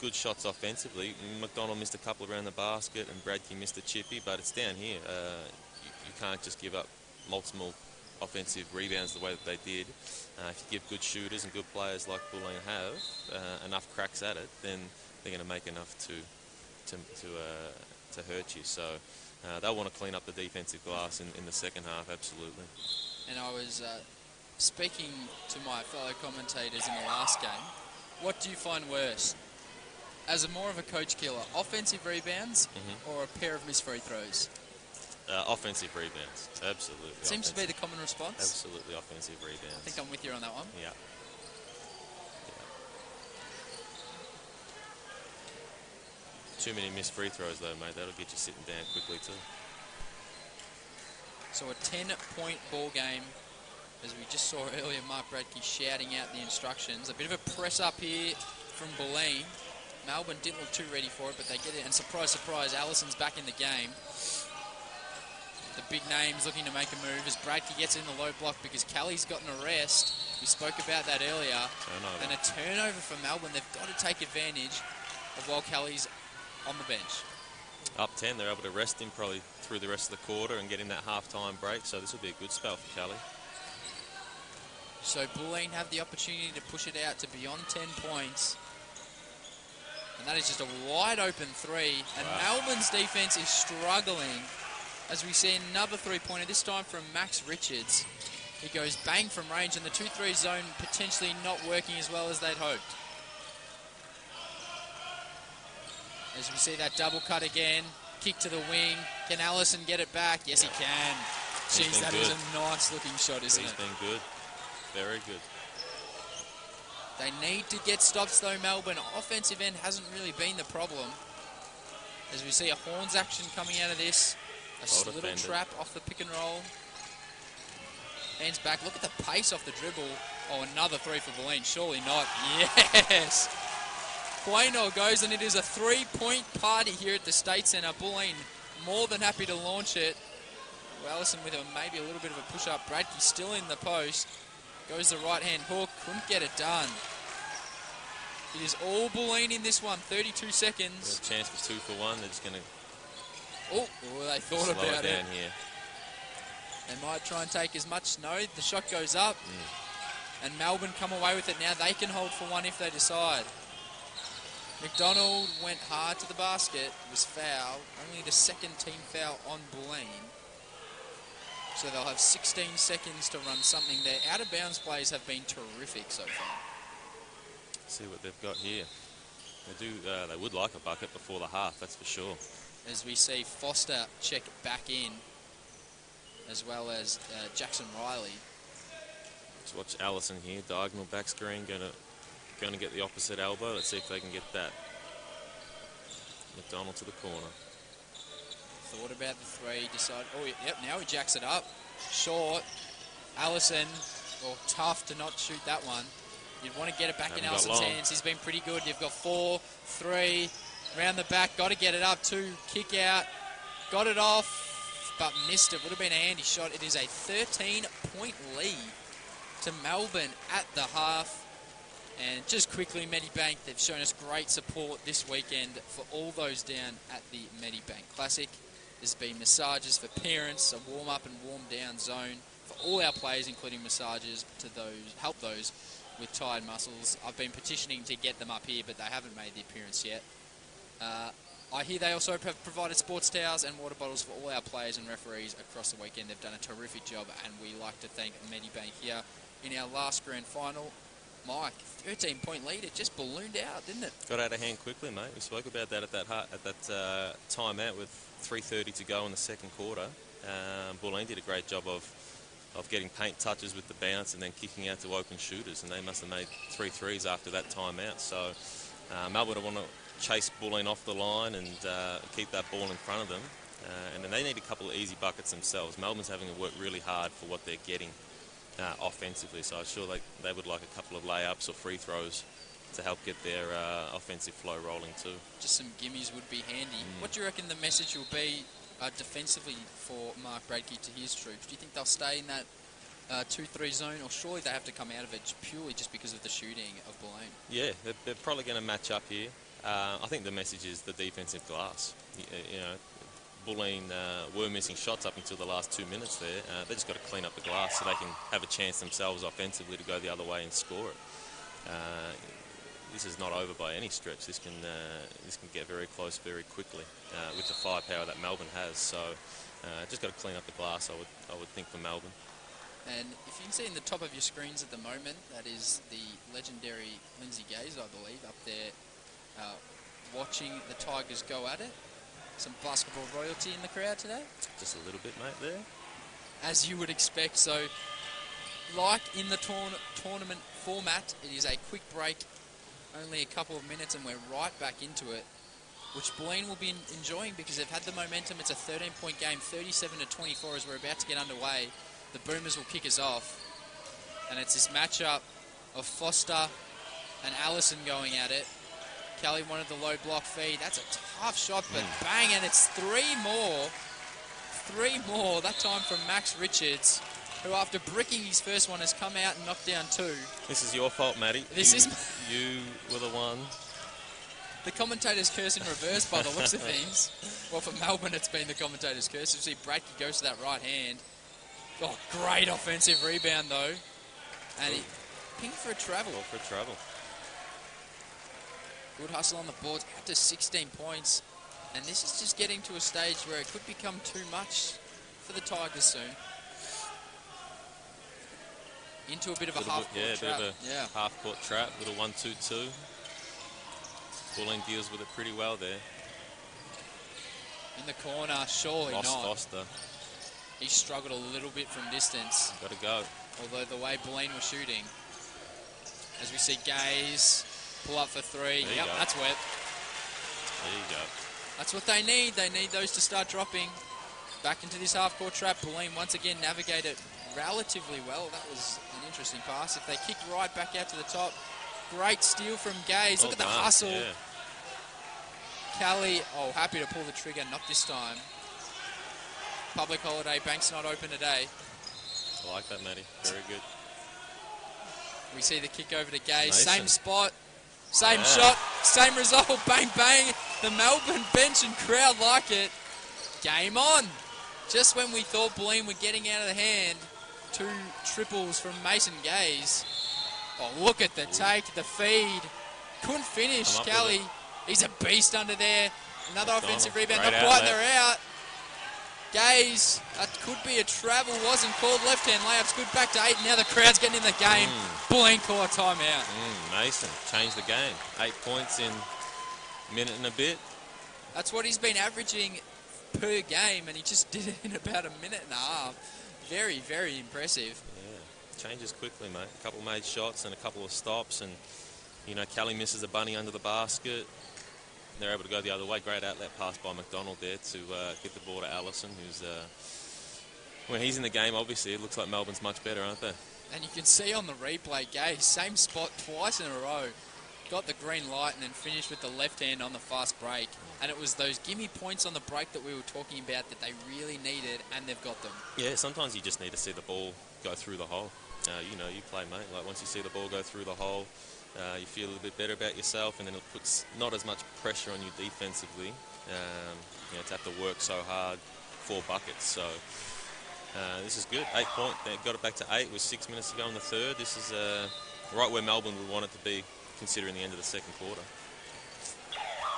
good shots offensively. McDonald missed a couple around the basket and Bradke missed a chippy, but it's down here. You can't just give up multiple offensive rebounds the way that they did. If you give good shooters and good players like Bulleen have enough cracks at it, then they're going to make enough to hurt you. So they'll want to clean up the defensive glass in the second half, absolutely. And I was speaking to my fellow commentators in the last game. What do you find worse? As more of a coach killer, offensive rebounds or a pair of missed free throws? Offensive rebounds, absolutely. Seems to be the common response. Absolutely offensive rebounds. I think I'm with you on that one. Yeah. Too many missed free throws though, mate. That'll get you sitting down quickly too. So a 10-point ball game, as we just saw earlier, Mark Bradke shouting out the instructions. A bit of a press up here from Bulleen. Melbourne didn't look too ready for it, but they get it. And surprise, surprise, Allison's back in the game. The big names looking to make a move as Bradke gets in the low block because Kelly's got an arrest. We spoke about that earlier. Turnover. And a turnover for Melbourne. They've got to take advantage of while Kelly's on the bench. Up 10, they're able to rest him probably through the rest of the quarter and get in that half-time break, so this will be a good spell for Kelly. So Bulleen have the opportunity to push it out to beyond 10 points. And that is just a wide open three. And Melbourne's defense is struggling as we see another three-pointer, this time from Max Richards. He goes bang from range, and the 2-3 zone potentially not working as well as they'd hoped. As we see that double cut again, kick to the wing. Can Allison get it back? Yes, he can. Jeez, that is a nice-looking shot, isn't it? He's been good. Very good. They need to get stops, though, Melbourne. Offensive end hasn't really been the problem. As we see a horns action coming out of this. A little trap off the pick and roll. Hands back. Look at the pace off the dribble. Oh, another three for Bulleen. Surely not. Yes! Quaynor goes, and it is a three-point party here at the State Centre. Bulleen more than happy to launch it. Allison with maybe a little bit of a push-up. Bradke still in the post. Goes the right-hand hook. Couldn't get it done. It is all Bulleen in this one. 32 seconds. A chance for 2 for 1. They're just going to... Oh, they thought slow about it down here. They might try and take as much. No, the shot goes up. And Melbourne come away with it now. They can hold for 1 if they decide. McDonald went hard to the basket, was fouled. Only the second team foul on Bulleen. So they'll have 16 seconds to run something there. Out-of-bounds plays have been terrific so far. See what they've got here. They would like a bucket before the half, that's for sure. As we see Foster check back in, as well as Jackson Riley. Let's watch Allison here, diagonal back screen, going to get the opposite elbow. Let's see if they can get that. McDonald to the corner. Thought about the three, decided, oh, yep, now he jacks it up. Short. Allison, tough to not shoot that one. You'd want to get it back in Allison's hands. He's been pretty good. You've got 4, 3, round the back, got to get it up. 2, kick out, got it off, but missed it. Would have been a handy shot. It is a 13-point lead to Melbourne at the half. And just quickly, Medibank, they've shown us great support this weekend for all those down at the Medibank Classic. There's been massages for parents, a warm-up and warm-down zone for all our players, including massages, to help those with tired muscles. I've been petitioning to get them up here, but they haven't made the appearance yet. I hear they also have provided sports towels and water bottles for all our players and referees across the weekend. They've done a terrific job, and we like to thank Medibank here. In our last grand final, Mike, 13-point lead, it just ballooned out, didn't it? Got out of hand quickly, mate. We spoke about that at that timeout with 3:30 to go in the second quarter. Bulleen did a great job of getting paint touches with the bounce and then kicking out to open shooters, and they must have made 3 threes after that timeout. So Melbourne want to chase Bulleen off the line and keep that ball in front of them. And then they need a couple of easy buckets themselves. Melbourne's having to work really hard for what they're getting offensively, so I'm sure they would like a couple of layups or free throws to help get their offensive flow rolling too. Just some gimmies would be handy. What do you reckon the message will be defensively for Mark Bradke to his troops? Do you think they'll stay in that 2-3 zone, or surely they have to come out of it purely just because of the shooting of Bulleen? Yeah, they're probably going to match up here. I think the message is the defensive glass. You know, Bulleen were missing shots up until the last 2 minutes there. They just got to clean up the glass so they can have a chance themselves offensively to go the other way and score it. This is not over by any stretch. This can get very close very quickly with the firepower that Melbourne has. So just got to clean up the glass, I would think, for Melbourne. And if you can see in the top of your screens at the moment, that is the legendary Lindsay Gaze, I believe, up there watching the Tigers go at it. Some basketball royalty in the crowd today. Just a little bit, mate, there. As you would expect. So, like in the tournament format, it is a quick break, only a couple of minutes, and we're right back into it, which Bulleen will be enjoying because they've had the momentum. It's a 13-point game, 37-24 as we're about to get underway. The Boomers will kick us off, and it's this matchup of Foster and Allison going at it. Kelly wanted the low block feed. That's a tough shot, but bang, and it's 3 more. 3 more, that time from Max Richards, who after bricking his first one has come out and knocked down 2. This is your fault, Matty. You were the one. The commentator's curse in reverse by the looks of things. Well, for Melbourne, it's been the commentator's curse. You see Bradke goes to that right hand. Oh, great offensive rebound, though. And he pinged for a travel. For a travel. Good hustle on the boards, out to 16 points. And this is just getting to a stage where it could become too much for the Tigers soon. Into a bit of a half-court trap. Half-court trap, little 1-2-2. Bulleen deals with it pretty well there. In the corner, surely not. Foster. He struggled a little bit from distance. Got to go. Although the way Bulleen was shooting. As we see Gaze pull up for 3. Yep, that's wet. There you go. That's what they need. They need those to start dropping. Back into this half-court trap. Bulleen once again navigated relatively well. That was an interesting pass. If they kick right back out to the top. Great steal from Gaze. Look at the hustle. Yeah. Kelly, happy to pull the trigger. Not this time. Public holiday. Bank's not open today. I like that, Matty. Very good. We see the kick over to Gaze. Mason. Same spot. Same shot, same result, bang, bang. The Melbourne bench and crowd like it. Game on. Just when we thought Bulleen were getting out of the hand, 2 triples from Mason Gaze. Oh, look at the take, the feed. Couldn't finish, Kelly. He's a beast under there. Another offensive rebound, not quite, they're out. Gaze, that could be a travel, wasn't called. Left-hand layups, good back to 8. Now the crowd's getting in the game. Bulleen call a timeout. Mason changed the game. 8 points in a minute and a bit. That's what he's been averaging per game, and he just did it in about a minute and a half. Very, very impressive. Yeah, changes quickly, mate. A couple made shots and a couple of stops, and, you know, Kelly misses a bunny under the basket. They're able to go the other way. Great outlet pass by McDonald there to get the ball to Allison, who's, when he's in the game, obviously, it looks like Melbourne's much better, aren't they? And you can see on the replay, Gaze, same spot twice in a row. Got the green light and then finished with the left hand on the fast break. And it was those gimme points on the break that we were talking about that they really needed, and they've got them. Yeah, sometimes you just need to see the ball go through the hole. You know, you play, mate. Like, once you see the ball go through the hole, you feel a little bit better about yourself, and then it puts not as much pressure on you defensively, you know, to have to work so hard for buckets. So This is good. 8 point. They got it back to 8 with 6 minutes to go in the third. This is right where Melbourne would want it to be, considering the end of the second quarter.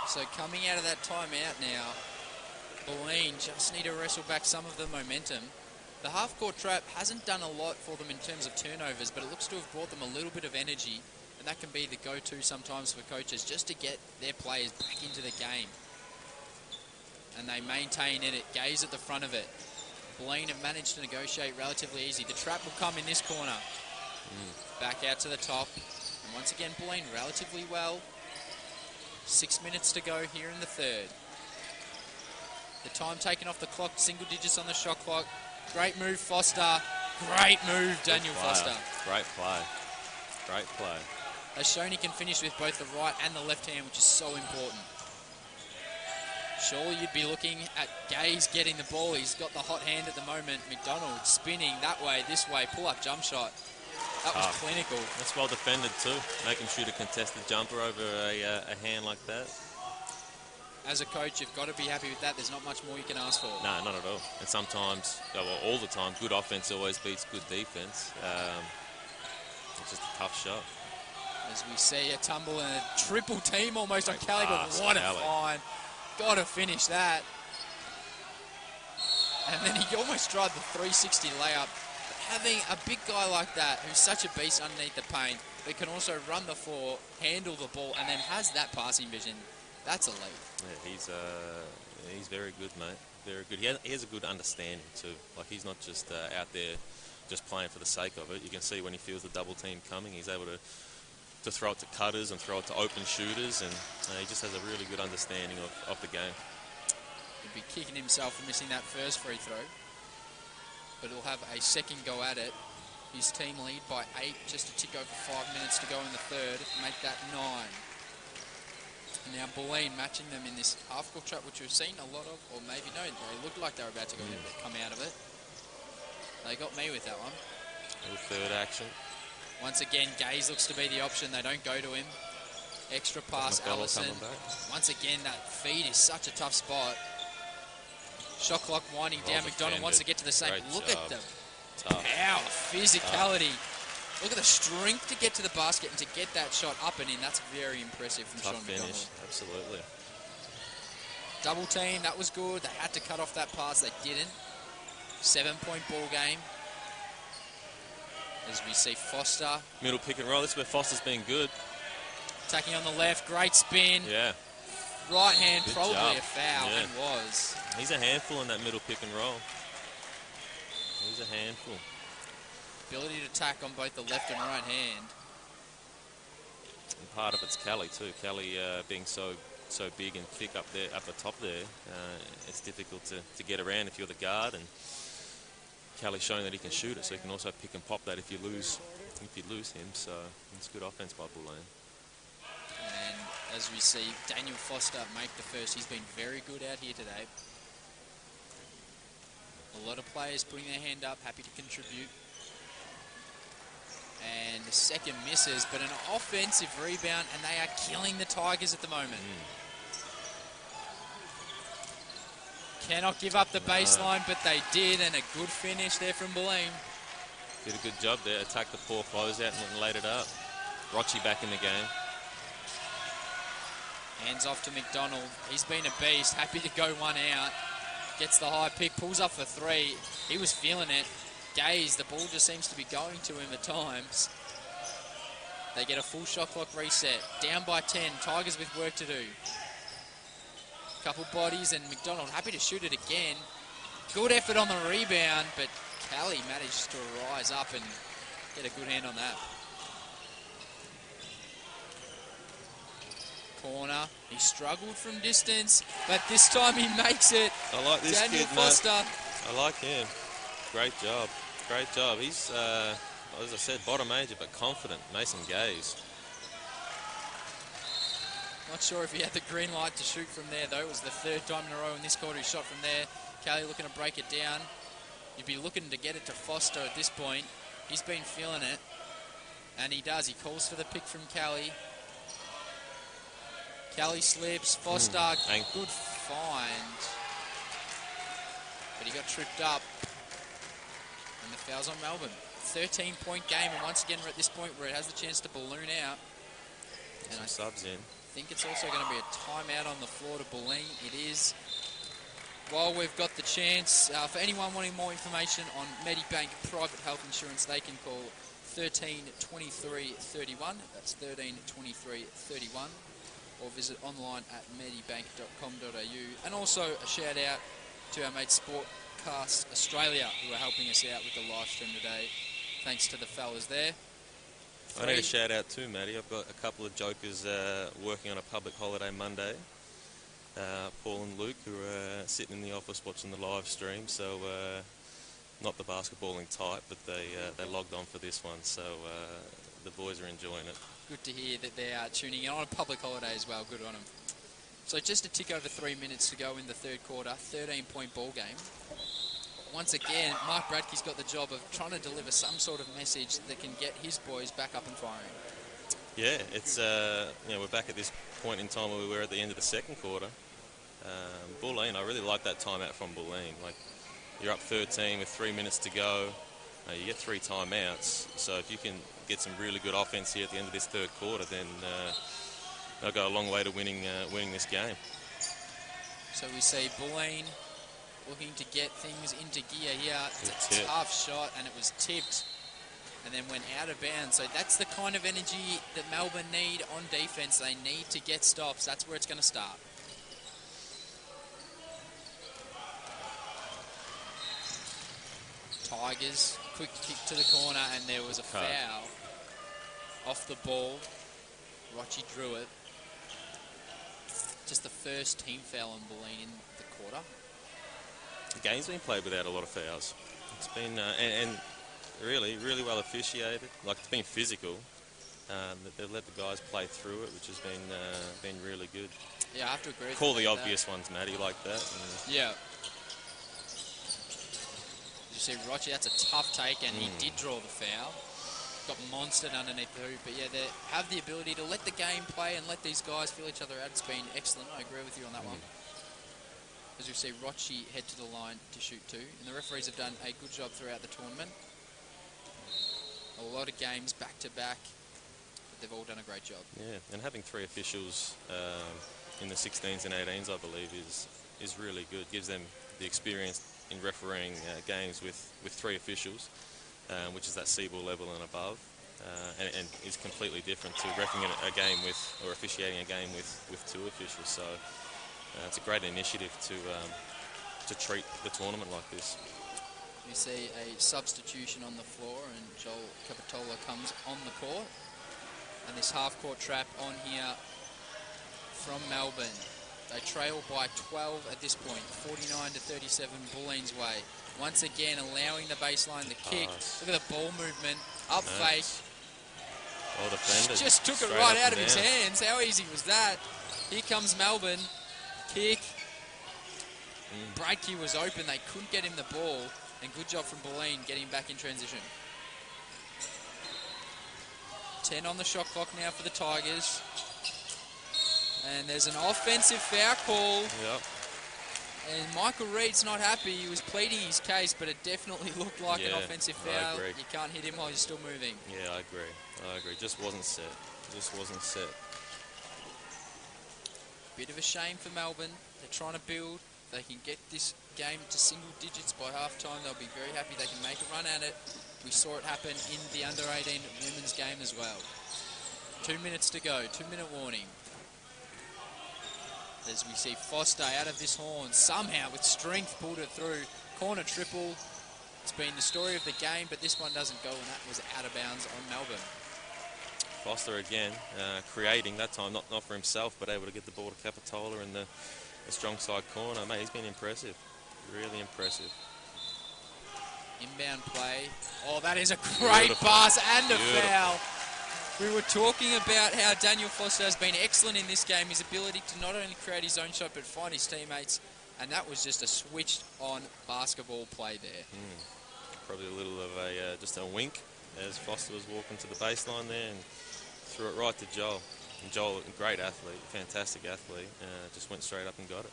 So coming out of that timeout now, Bulleen just need to wrestle back some of the momentum. The half-court trap hasn't done a lot for them in terms of turnovers, but it looks to have brought them a little bit of energy, and that can be the go-to sometimes for coaches, just to get their players back into the game. And they maintain it. Gaze at the front of it. Bulleen have managed to negotiate relatively easy. The trap will come in this corner. Back out to the top. And once again, Bulleen relatively well. 6 minutes to go here in the third. The time taken off the clock, single digits on the shot clock. Great move, Foster. Great move, Daniel Foster. Great play. Great play. Has shown he can finish with both the right and the left hand, which is so important. Surely you'd be looking at Gaze getting the ball. He's got the hot hand at the moment. McDonald spinning that way, this way, pull-up jump shot. That was clinical. That's well defended too. Making sure to contest the jumper over a hand like that. As a coach, you've got to be happy with that. There's not much more you can ask for. No, not at all. And sometimes, well, all the time, good offense always beats good defense. It's just a tough shot. As we see a tumble and a triple team almost on Kelly, but pass, what a Kelly. find. Got to finish that. And then he almost tried the 360 layup. But having a big guy like that, who's such a beast underneath the paint, but can also run the floor, handle the ball, and then has that passing vision, that's elite. Yeah, he's very good, mate. Very good. He has a good understanding too. Like, he's not just out there just playing for the sake of it. You can see when he feels the double team coming, he's able to throw it to cutters and throw it to open shooters, and he just has a really good understanding of the game. He'll be kicking himself for missing that first free throw, but he'll have a second go at it. His team lead by 8, just a tick over 5 minutes to go in the third, make that 9. And now Bulleen matching them in this half-court trap, which we've seen a lot of, or maybe no, they looked like they were about to come out of it. They got me with that one. Little third action. Once again, Gaze looks to be the option. They don't go to him. Extra pass, Allison. Once again, that feed is such a tough spot. Shot clock winding down. McDonald wants to get to the same. Look at the power, physicality. Look at the strength to get to the basket and to get that shot up and in. That's very impressive from Sean McDonald. Finish, absolutely. Double team, that was good. They had to cut off that pass. They didn't. 7-point ball game. As we see Foster. Middle pick and roll. This is where Foster's been good. Attacking on the left. Great spin. Yeah. Right hand, Good probably job. a foul, Yeah. and was. He's a handful in that middle pick and roll. He's a handful. Ability to attack on both the left and right hand. And part of it's Kelly too. Kelly being so big and thick up there, up the top there. It's difficult to get around if you're the guard, and Kelly's showing that he can shoot it, so he can also pick and pop that if you lose him. So it's good offense by Bulleen. And as we see Daniel Foster make the first, he's been very good out here today. A lot of players putting their hand up, happy to contribute. And the second misses, but an offensive rebound, and they are killing the Tigers at the moment. Cannot give up the baseline, but they did, and a good finish there from Bulleen. Did a good job there. Attacked the poor closeout and laid it up. Rochi back in the game. Hands off to McDonald. He's been a beast. Happy to go one out. Gets the high pick, pulls up for 3. He was feeling it. Gaze, the ball just seems to be going to him at times. They get a full shot clock reset. Down by 10. Tigers with work to do. Couple bodies, and McDonald happy to shoot it again. Good effort on the rebound, but Kelly manages to rise up and get a good hand on that. Corner. He struggled from distance, but this time he makes it. I like this Daniel kid, Foster. mate. I like him. Great job. Great job. He's, as I said, bottom major, but confident. Mason Gaze. Not sure if he had the green light to shoot from there, though. It was the 3rd time in a row in this quarter he shot from there. Kelly looking to break it down. You'd be looking to get it to Foster at this point. He's been feeling it, and he does. He calls for the pick from Kelly. Kelly slips. Foster, good find. But he got tripped up. And the foul's on Melbourne. 13-point game, and once again we're at this point where it has the chance to balloon out. And I subs in. think it's also going to be a timeout on the floor to Bulleen. It is. While we've got the chance, for anyone wanting more information on Medibank private health insurance, they can call 13 23 31. That's 13 23 31. Or visit online at medibank.com.au. And also a shout out to our mate Sportcast Australia, who are helping us out with the live stream today. Thanks to the fellas there. I need a shout out too, Matty. I've got a couple of jokers working on a public holiday Monday. Paul and Luke, who are sitting in the office watching the live stream. So not the basketballing type, but they logged on for this one. So the boys are enjoying it. Good to hear that they are tuning in on a public holiday as well. Good on them. So just a tick over 3 minutes to go in the third quarter. 13-point ball game. Once again, Mark Bradkey's got the job of trying to deliver some sort of message that can get his boys back up and firing. Yeah, it's we're back at this point in time where we were at the end of the second quarter. Bulleen, I really like that timeout from Bulleen. Like, you're up 13 with 3 minutes to go. You get 3 timeouts. So if you can get some really good offense here at the end of this third quarter, then they'll go a long way to winning this game. So we see Bulleen looking to get things into gear here. It's a tough shot, and it was tipped and then went out of bounds. So that's the kind of energy that Melbourne need on defense. They need to get stops. That's where it's going to start. Tigers, quick kick to the corner, and there was a foul off the ball. Rochi drew it. Just the first team foul on Bulleen in the quarter. The game's been played without a lot of fouls. It's been and really well officiated. Like, it's been physical. They've let the guys play through it, which has been really good. Yeah, I have to agree with you. Call the obvious ones, Matty, like that. Yeah. You see Rochi, that's a tough take, and he did draw the foul. Got monstered underneath the hoop, but yeah, they have the ability to let the game play and let these guys feel each other out. It's been excellent. I agree with you on that one. As we see Rochi head to the line to shoot 2, and the referees have done a good job throughout the tournament. A lot of games back to back, but they've all done a great job. Yeah, and having 3 officials in the 16s and 18s, I believe, is really good. Gives them the experience in refereeing games with 3 officials, which is that C-ball level and above, and is completely different to refereeing a game with, or officiating a game with 2 officials. So it's a great initiative to treat the tournament like this. We see a substitution on the floor, and Joel Capitola comes on the court, and this half-court trap on here from Melbourne. They trail by 12 at this point, 49-37, Bulleen's way. Once again, allowing the baseline, the kick. Look at the ball movement, up fake. Well defended. Just took it right out of his hands. How easy was that? Here comes Melbourne. Kick. Bradkey was open. They couldn't get him the ball. And good job from Bulleen getting back in transition. 10 on the shot clock now for the Tigers. And there's an offensive foul call. Yep. And Michael Reed's not happy. He was pleading his case, but it definitely looked like an offensive foul. You can't hit him while he's still moving. Yeah, I agree. Just wasn't set. Bit of a shame for Melbourne. They're trying to build. They can get this game to single digits by halftime. They'll be very happy they can make a run at it. We saw it happen in the under-18 women's game as well. 2 minutes to go. 2-minute warning. As we see Foster out of this horn, somehow with strength pulled it through. Corner triple. It's been the story of the game, but this one doesn't go, and that was out of bounds on Melbourne. Foster again, creating that time, not for himself, but able to get the ball to Capitola in the strong side corner. Mate, he's been impressive. Really impressive. Inbound play. Oh, that is a great pass and a foul. We were talking about how Daniel Foster has been excellent in this game, his ability to not only create his own shot but find his teammates, and that was just a switched on basketball play there. Probably a little of just a wink as Foster was walking to the baseline there and threw it right to Joel. And Joel, a great athlete, fantastic athlete, just went straight up and got it.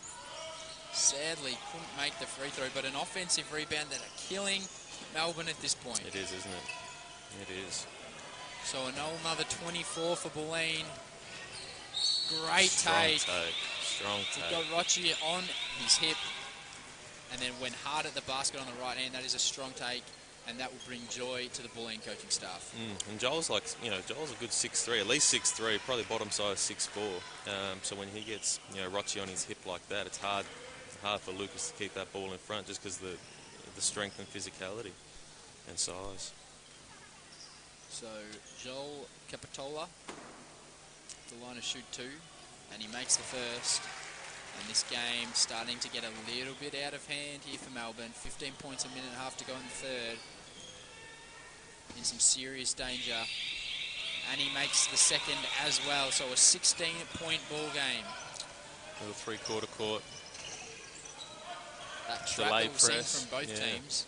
Sadly, couldn't make the free throw, but an offensive rebound that are killing Melbourne at this point. It is, isn't it? It is. So another 24 for Bulleen. Great Strong take. Strong He take. got Rochi on his hip and then went hard at the basket on the right hand. That is a strong take, and that will bring joy to the Bulleen coaching staff. And Joel's Joel's a good 6'3", at least 6'3", probably bottom size 6'4". So when he gets, Rochi on his hip like that, it's hard for Lucas to keep that ball in front just because the strength and physicality and size. So Joel Capitola, the line to shoot 2, and he makes the first. And this game starting to get a little bit out of hand here for Melbourne. 15 points, a minute and a half to go in the third. In some serious danger. And he makes the second as well. So a 16-point ball game. Little three-quarter court. That trap Delay that we've seen press. from both teams.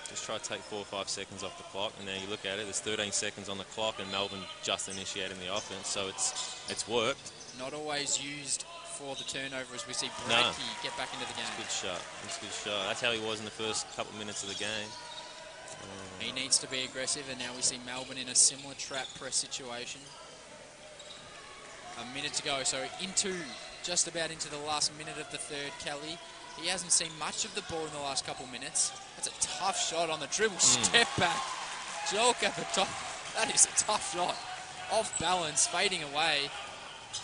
Just try to take 4 or 5 seconds off the clock, and then you look at it, there's 13 seconds on the clock, and Melbourne just initiating the offense, so it's worked. Not always used for the turnover as we see Breaky get back into the game. Good shot. It's a good shot. That's how he was in the first couple of minutes of the game. He needs to be aggressive, and now we see Melbourne in a similar trap press situation. A minute to go, so just about into the last minute of the third. Kelly, he hasn't seen much of the ball in the last couple of minutes. That's a tough shot on the dribble. Step back. Joel Capitola. That is a tough shot. Off balance, fading away.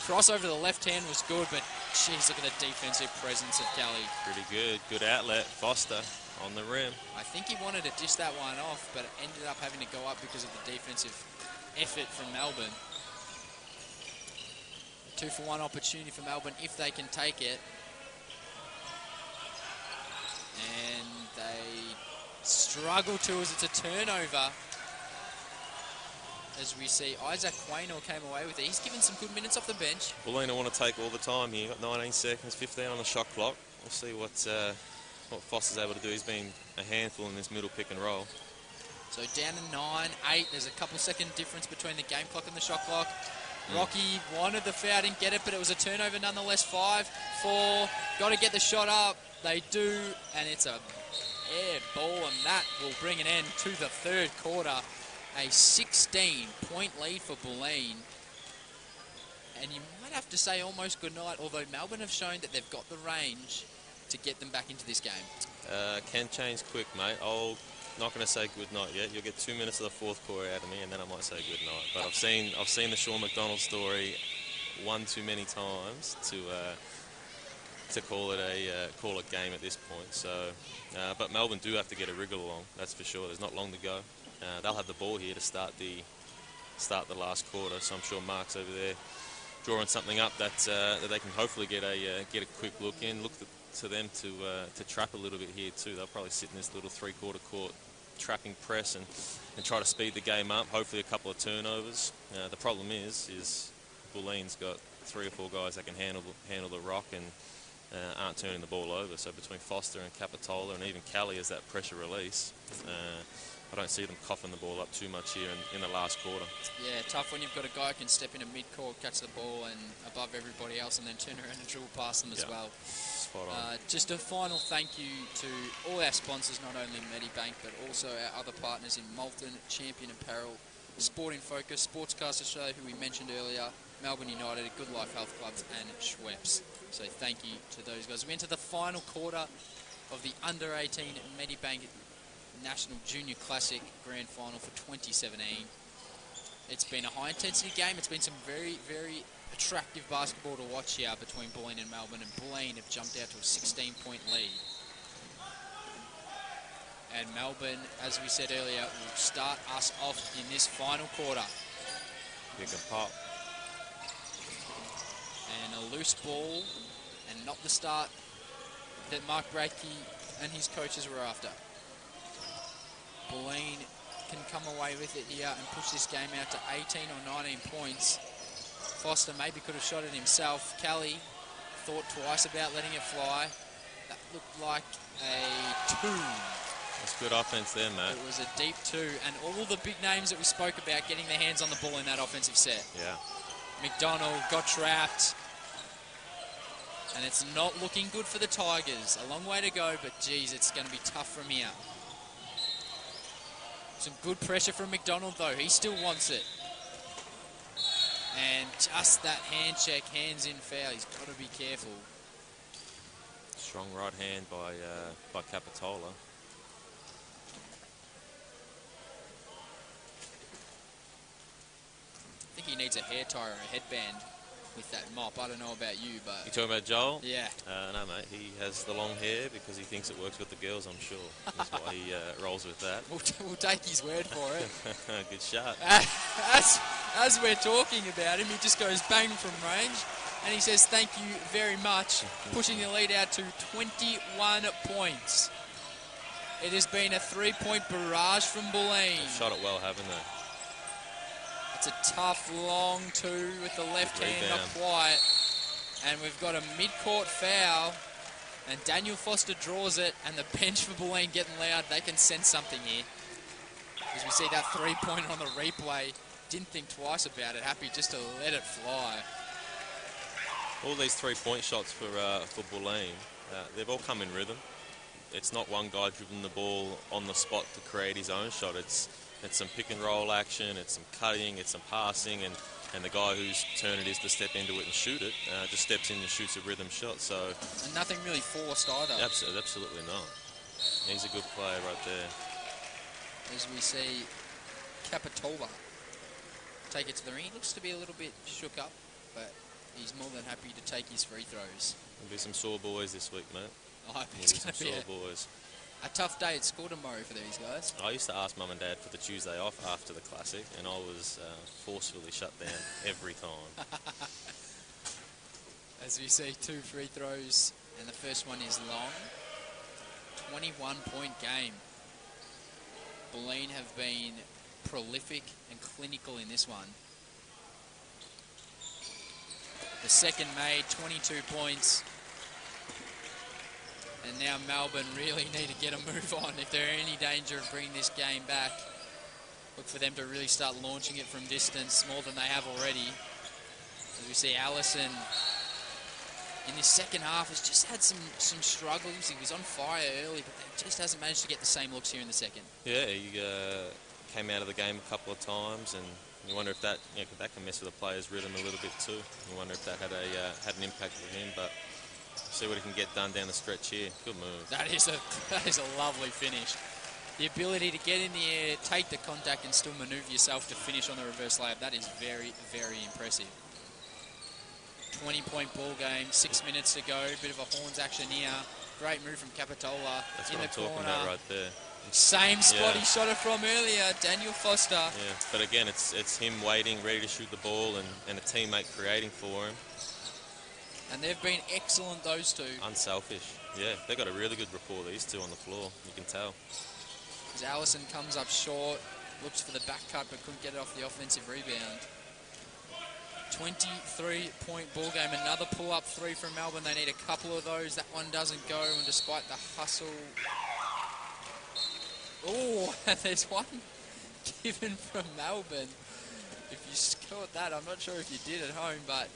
Cross over the left hand was good, but geez, look at the defensive presence of Kelly. Pretty good. Good outlet. Foster on the rim. I think he wanted to dish that one off, but ended up having to go up because of the defensive effort from Melbourne. 2-for-1 opportunity for Melbourne if they can take it. And they struggle to as it's a turnover. As we see, Isaac Quaynor came away with it. He's given some good minutes off the bench. Bulleen want to take all the time here. Got 19 seconds, 15 on the shot clock. We'll see what Foster's able to do. He's been a handful in this middle pick and roll. So down to 9-8. There's a couple second difference between the game clock and the shot clock. Rocky wanted the foul, didn't get it, but it was a turnover nonetheless. 5-4. Got to get the shot up. They do, and it's a air ball, and that will bring an end to the third quarter. A 16-point lead for Bulleen. And you might have to say almost good night, although Melbourne have shown that they've got the range to get them back into this game. Can change quick, mate. I'm not going to say good night yet. You'll get 2 minutes of the fourth quarter out of me, and then I might say good night. But I've seen the Sean McDonald story one too many times to call it a game at this point. So, but Melbourne do have to get a wriggle along. That's for sure. There's not long to go. They'll have the ball here to start the last quarter. So I'm sure Mark's over there drawing something up that they can hopefully get a quick look in. Look to them to trap a little bit here too. They'll probably sit in this little three-quarter court trapping press and try to speed the game up. Hopefully a couple of turnovers. The problem is Bulleen's got 3 or 4 guys that can handle the rock and aren't turning the ball over. So between Foster and Capitola and even Callie as that pressure release, I don't see them coughing the ball up too much here in the last quarter. Yeah, tough when you've got a guy who can step into mid-court, catch the ball and above everybody else and then turn around and dribble past them as well. Spot on. Just a final thank you to all our sponsors, not only Medibank, but also our other partners in Malton, Champion Apparel, Sporting Focus, Sportscast Australia, who we mentioned earlier, Melbourne United, Good Life Health Clubs, and Schweppes. So thank you to those guys. We enter the final quarter of the Under-18 Medibank National Junior Classic Grand Final for 2017. It's been a high-intensity game. It's been some very, very attractive basketball to watch here between Bulleen and Melbourne, and Bulleen have jumped out to a 16-point lead. And Melbourne, as we said earlier, will start us off in this final quarter. Pick and pop. And a loose ball, and not the start that Mark Bradkey and his coaches were after. Bulleen can come away with it here and push this game out to 18 or 19 points. Foster maybe could have shot it himself. Callie thought twice about letting it fly. That looked like a 2. That's good offense there, Matt. It was a deep 2, and all the big names that we spoke about getting their hands on the ball in that offensive set. Yeah. McDonald got trapped. And it's not looking good for the Tigers. A long way to go, but geez, it's going to be tough from here. Some good pressure from McDonald, though. He still wants it. And just that hand check, hands in foul. He's got to be careful. Strong right hand by Capitola. I think he needs a hair tie or a headband with that mop. I don't know about you, but... You talking about Joel? Yeah. No, mate. He has the long hair because he thinks it works with the girls, I'm sure. That's why he rolls with that. We'll take his word for it. Good shot. As we're talking about him, he just goes bang from range. And he says, thank you very much, pushing the lead out to 21 points. It has been a 3-point barrage from Bulleen. They've shot it well, haven't they? It's a tough, long two with the left hand, not quite. And we've got a mid-court foul. And Daniel Foster draws it, and the bench for Bulleen getting loud. They can sense something here. As we see that 3-pointer on the replay, didn't think twice about it. Happy just to let it fly. All these 3-point shots for Bulleen, they've all come in rhythm. It's not one guy dribbling the ball on the spot to create his own shot. It's some pick and roll action, it's some cutting, it's some passing, and the guy whose turn it is to step into it and shoot it just steps in and shoots a rhythm shot. So and nothing really forced either. Absolutely not. He's a good player right there. As we see Capitola take it to the ring. He looks to be a little bit shook up, but he's more than happy to take his free throws. There'll be some sore boys this week, mate. I think it's going to be a tough day at school tomorrow for these guys. I used to ask Mum and Dad for the Tuesday off after the Classic, and I was forcefully shut down every time. As we see 2 free throws, and the first one is long. 21-point game. Bulleen have been prolific and clinical in this one. The second made, 22 points. And now Melbourne really need to get a move on if they're in any danger of bringing this game back. Look for them to really start launching it from distance more than they have already. As we see Allison in this second half has just had some struggles. He was on fire early, but he just hasn't managed to get the same looks here in the second. Yeah, he came out of the game a couple of times, and you wonder if that that can mess with the player's rhythm a little bit too. You wonder if that had an impact for him, but see what he can get done down the stretch here. Good move. That is a lovely finish. The ability to get in the air, take the contact, and still manoeuvre yourself to finish on the reverse layup. That is very, very impressive. 20-point ball game, 6 minutes to go. Bit of a horns action here. Great move from Capitola. That's in what the I'm corner. talking about right there. Same spot he shot it from earlier, Daniel Foster. Yeah, but again, it's him waiting, ready to shoot the ball, and a teammate creating for him. And they've been excellent, those two. Unselfish. Yeah, they've got a really good rapport, these two on the floor. You can tell. As Allison comes up short, looks for the back cut, but couldn't get it off the offensive rebound. 23-point ball game. Another pull-up 3 from Melbourne. They need a couple of those. That one doesn't go, and despite the hustle... Oh, and there's one given from Melbourne. If you scored that, I'm not sure if you did at home, but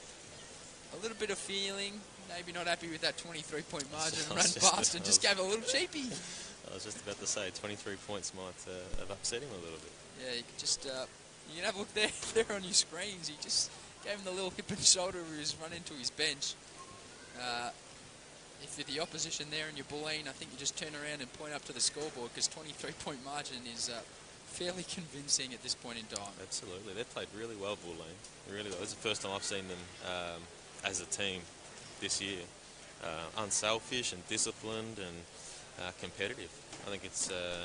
a little bit of feeling. Maybe not happy with that 23-point margin. Run past and just gave a little cheapie. I was just about to say 23 points might have upset him a little bit. Yeah, you can just you can have a look there on your screens. He just gave him the little hip and shoulder as he was running to his bench. If you're the opposition there and you're Bulleen, I think you just turn around and point up to the scoreboard, because 23-point margin is fairly convincing at this point in time. Absolutely. They've played really well, Bulleen. Really well. This is the first time I've seen them as a team this year. Unselfish and disciplined and competitive. I think it's a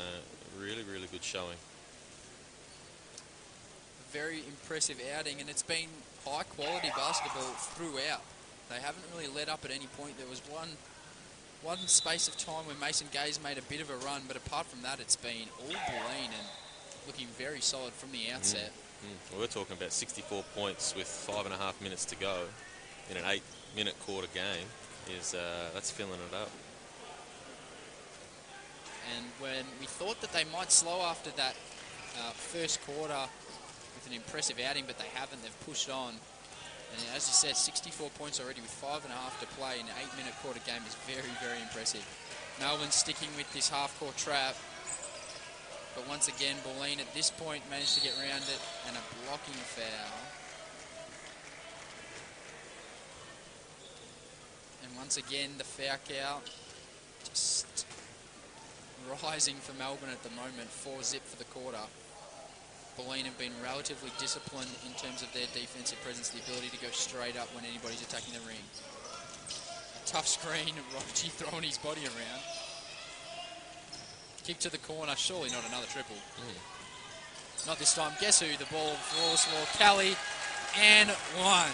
really, really good showing. Very impressive outing, and it's been high-quality basketball throughout. They haven't really let up at any point. There was one space of time where Mason Gaze made a bit of a run, but apart from that, it's been all Bulleen and looking very solid from the outset. Well, we're talking about 64 points with 5.5 minutes to go in an 8-minute quarter game. That's filling it up. And when we thought that they might slow after that first quarter with an impressive outing, but they haven't. They've pushed on. And as you said, 64 points already with 5.5 to play in an 8-minute quarter game is very, very impressive. Melbourne sticking with this half-court trap. But once again, Bulleen at this point managed to get around it, and a blocking foul. And once again, the foul count just rising for Melbourne at the moment. 4-0 for the quarter. Bulleen have been relatively disciplined in terms of their defensive presence, the ability to go straight up when anybody's attacking the ring. A tough screen, Rochi throwing his body around. Kick to the corner, surely not another triple. Not this time. Guess who? The ball falls for Kelly, and one.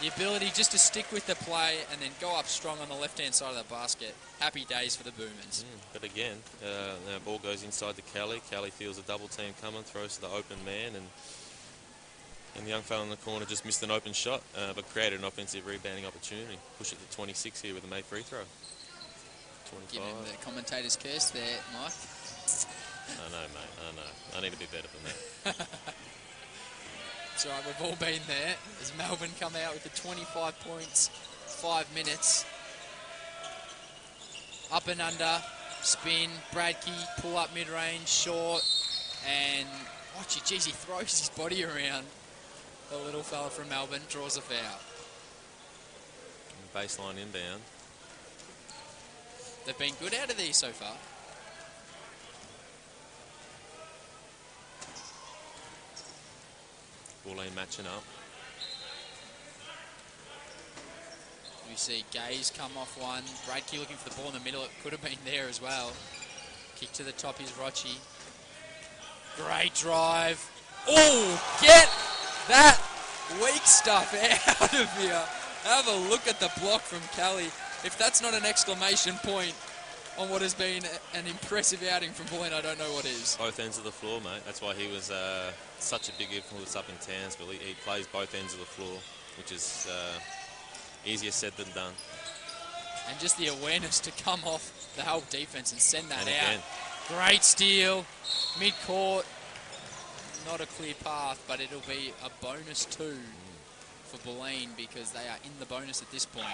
The ability just to stick with the play and then go up strong on the left-hand side of the basket. Happy days for the Boomers. But again, the ball goes inside to Kelly. Kelly feels a double team coming, throws to the open man, and the young fella in the corner just missed an open shot, but created an offensive rebounding opportunity. Push it to 26 here with a made free throw. 25. Give him the commentator's curse there, Mike. I know, mate. I know. I need to be better than that. That's right, we've all been there. As Melbourne come out with the 25 points, 5 minutes. Up and under, spin, Bradkey, pull up mid-range, short, and watch it, geez, he throws his body around. The little fella from Melbourne draws a foul. Baseline inbound. They've been good out of these so far. Bulleen matching up. We see Gaze come off one. Bradkey looking for the ball in the middle. It could have been there as well. Kick to the top is Rochi. Great drive. Oh, get that weak stuff out of here. Have a look at the block from Kelly. If that's not an exclamation point on what has been an impressive outing from Bulleen, I don't know what is. Both ends of the floor, mate. That's why he was such a big influence up in Townsville. He plays both ends of the floor, which is easier said than done. And just the awareness to come off the whole defense and send that And out. again. Great steal, mid-court. Not a clear path, but it'll be a bonus 2 for Bulleen because they are in the bonus at this point.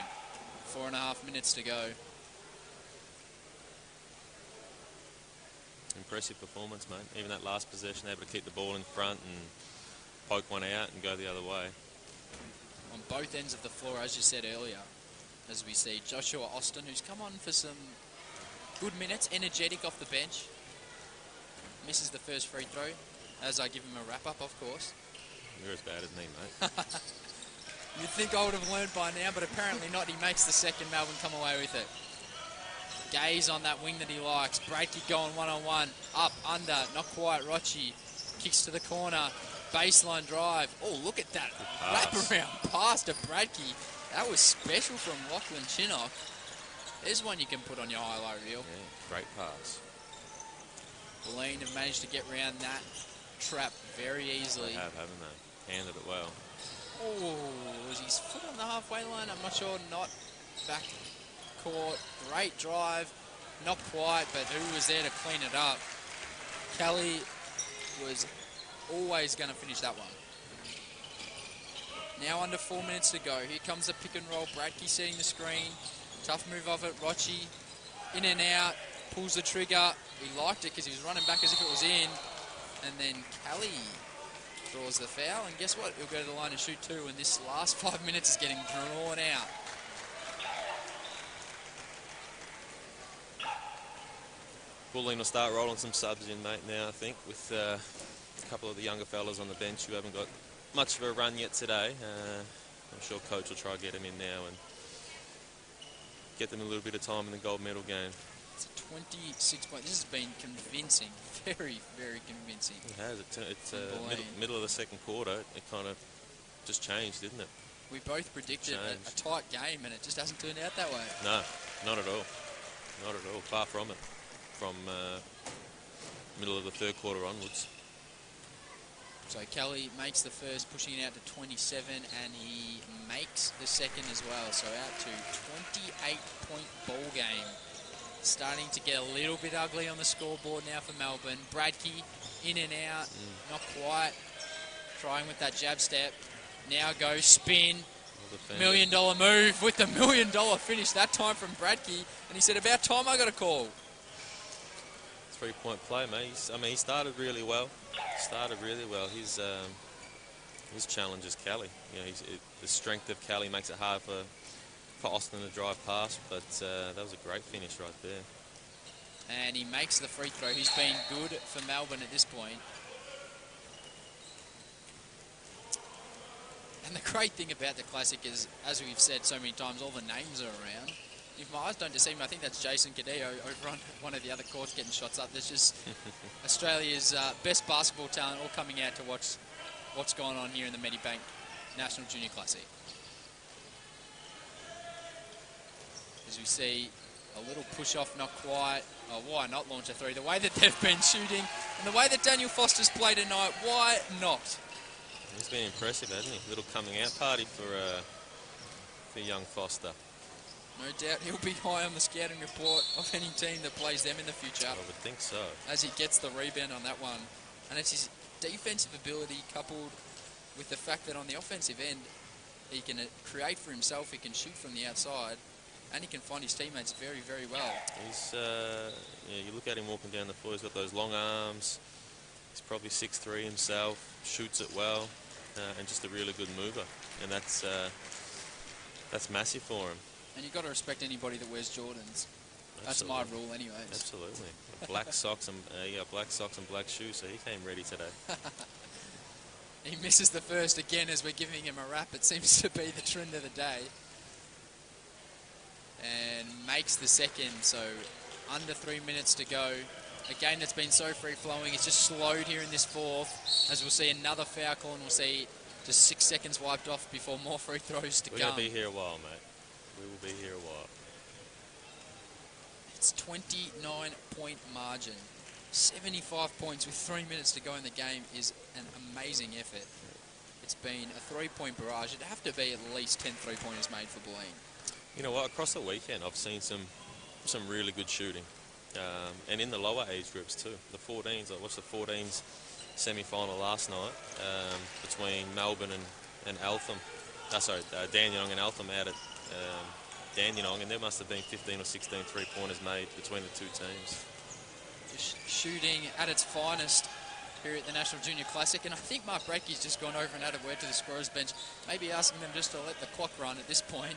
4.5 minutes to go. Impressive performance, mate. Even that last possession, able to keep the ball in front and poke one out and go the other way. On both ends of the floor, as you said earlier, as we see Joshua Austin, who's come on for some good minutes, energetic off the bench. Misses the first free throw, as I give him a wrap-up, of course. You're as bad as me, mate. You'd think I would have learned by now, but apparently not. He makes the second. Melbourne come away with it. Gaze on that wing that he likes. Bradkey going one-on-one. Up, under, not quite. Rochi kicks to the corner. Baseline drive. Oh, look at that wraparound pass to Bradkey. That was special from Lachlan Chinnock. There's one you can put on your highlight reel. Yeah, great pass. Bulleen have managed to get around that trap very easily. They have, haven't they? Handled it well. Oh, was his foot on the halfway line? I'm not sure. Not back court. Great drive. Not quite, but who was there to clean it up? Kelly was always going to finish that one. Now under 4 minutes to go. Here comes the pick and roll. Bradkey setting the screen. Tough move off it. Rochi in and out. Pulls the trigger. He liked it because he was running back as if it was in. And then Kelly draws the foul. And guess what? He'll go to the line and shoot 2. And this last 5 minutes is getting drawn out. Bulleen will start rolling some subs in, mate, now, I think, with a couple of the younger fellas on the bench who haven't got much of a run yet today. I'm sure coach will try to get them in now and get them a little bit of time in the gold medal game. It's a 26 point. This has been convincing. Very, very convincing. It has. It's middle of the second quarter. It kind of just changed, didn't it? We both predicted a tight game, and it just hasn't turned out that way. No, not at all. Not at all. Far from it. From middle of the third quarter onwards. So Kelly makes the first, pushing it out to 27, and he makes the second as well. So out to 28-point ball game. Starting to get a little bit ugly on the scoreboard now for Melbourne. Bradkey in and out, not quite. Trying with that jab step. Now goes spin. $1 million move with the $1 million finish that time from Bradkey. And he said, about time I got a call. Three-point play, mate. He started really well. His challenge is Kelly. The strength of Kelly makes it hard for Austin to drive past, but that was a great finish right there. And he makes the free throw. He's been good for Melbourne at this point. And the great thing about the Classic is, as we've said so many times, all the names are around. If my eyes don't deceive me, I think that's Jason Cadillo over on one of the other courts getting shots up. There's just Australia's best basketball talent all coming out to watch what's going on here in the Medibank National Junior Classic. As we see a little push-off, not quite. Oh, why not launch a three? The way that they've been shooting and the way that Daniel Foster's played tonight, why not? He's been impressive, hasn't he? Little coming-out party for young Foster. No doubt he'll be high on the scouting report of any team that plays them in the future. I would think so. As he gets the rebound on that one. And it's his defensive ability coupled with the fact that on the offensive end, he can create for himself, he can shoot from the outside, and he can find his teammates very, very well. He's, you look at him walking down the floor, he's got those long arms. He's probably 6'3" himself, shoots it well, and just a really good mover. And that's massive for him. And you've got to respect anybody that wears Jordans. Absolutely. That's my rule anyways. Absolutely. Black socks and black socks and black shoes, so he came ready today. He misses the first again as we're giving him a wrap. It seems to be the trend of the day. And makes the second, so under 3 minutes to go. A game that's been so free-flowing. It's just slowed here in this fourth, as we'll see another foul call, and we'll see just 6 seconds wiped off before more free throws to come. We're going to be here a while, mate. We will be here a while. It's 29-point margin. 75 points with 3 minutes to go in the game is an amazing effort. It's been a three-point barrage. It'd have to be at least 10 three-pointers made for Bulleen. You know what? Across the weekend, I've seen some really good shooting. And in the lower age groups too. The 14s, I watched the 14s semi-final last night between Melbourne and Eltham. Dandenong and Eltham out at Dandenong, and there must have been 15 or 16 three-pointers made between the two teams. Just shooting at its finest here at the National Junior Classic, and I think Mark Breakey's just gone over and had a word to the scorers bench, maybe asking them just to let the clock run at this point.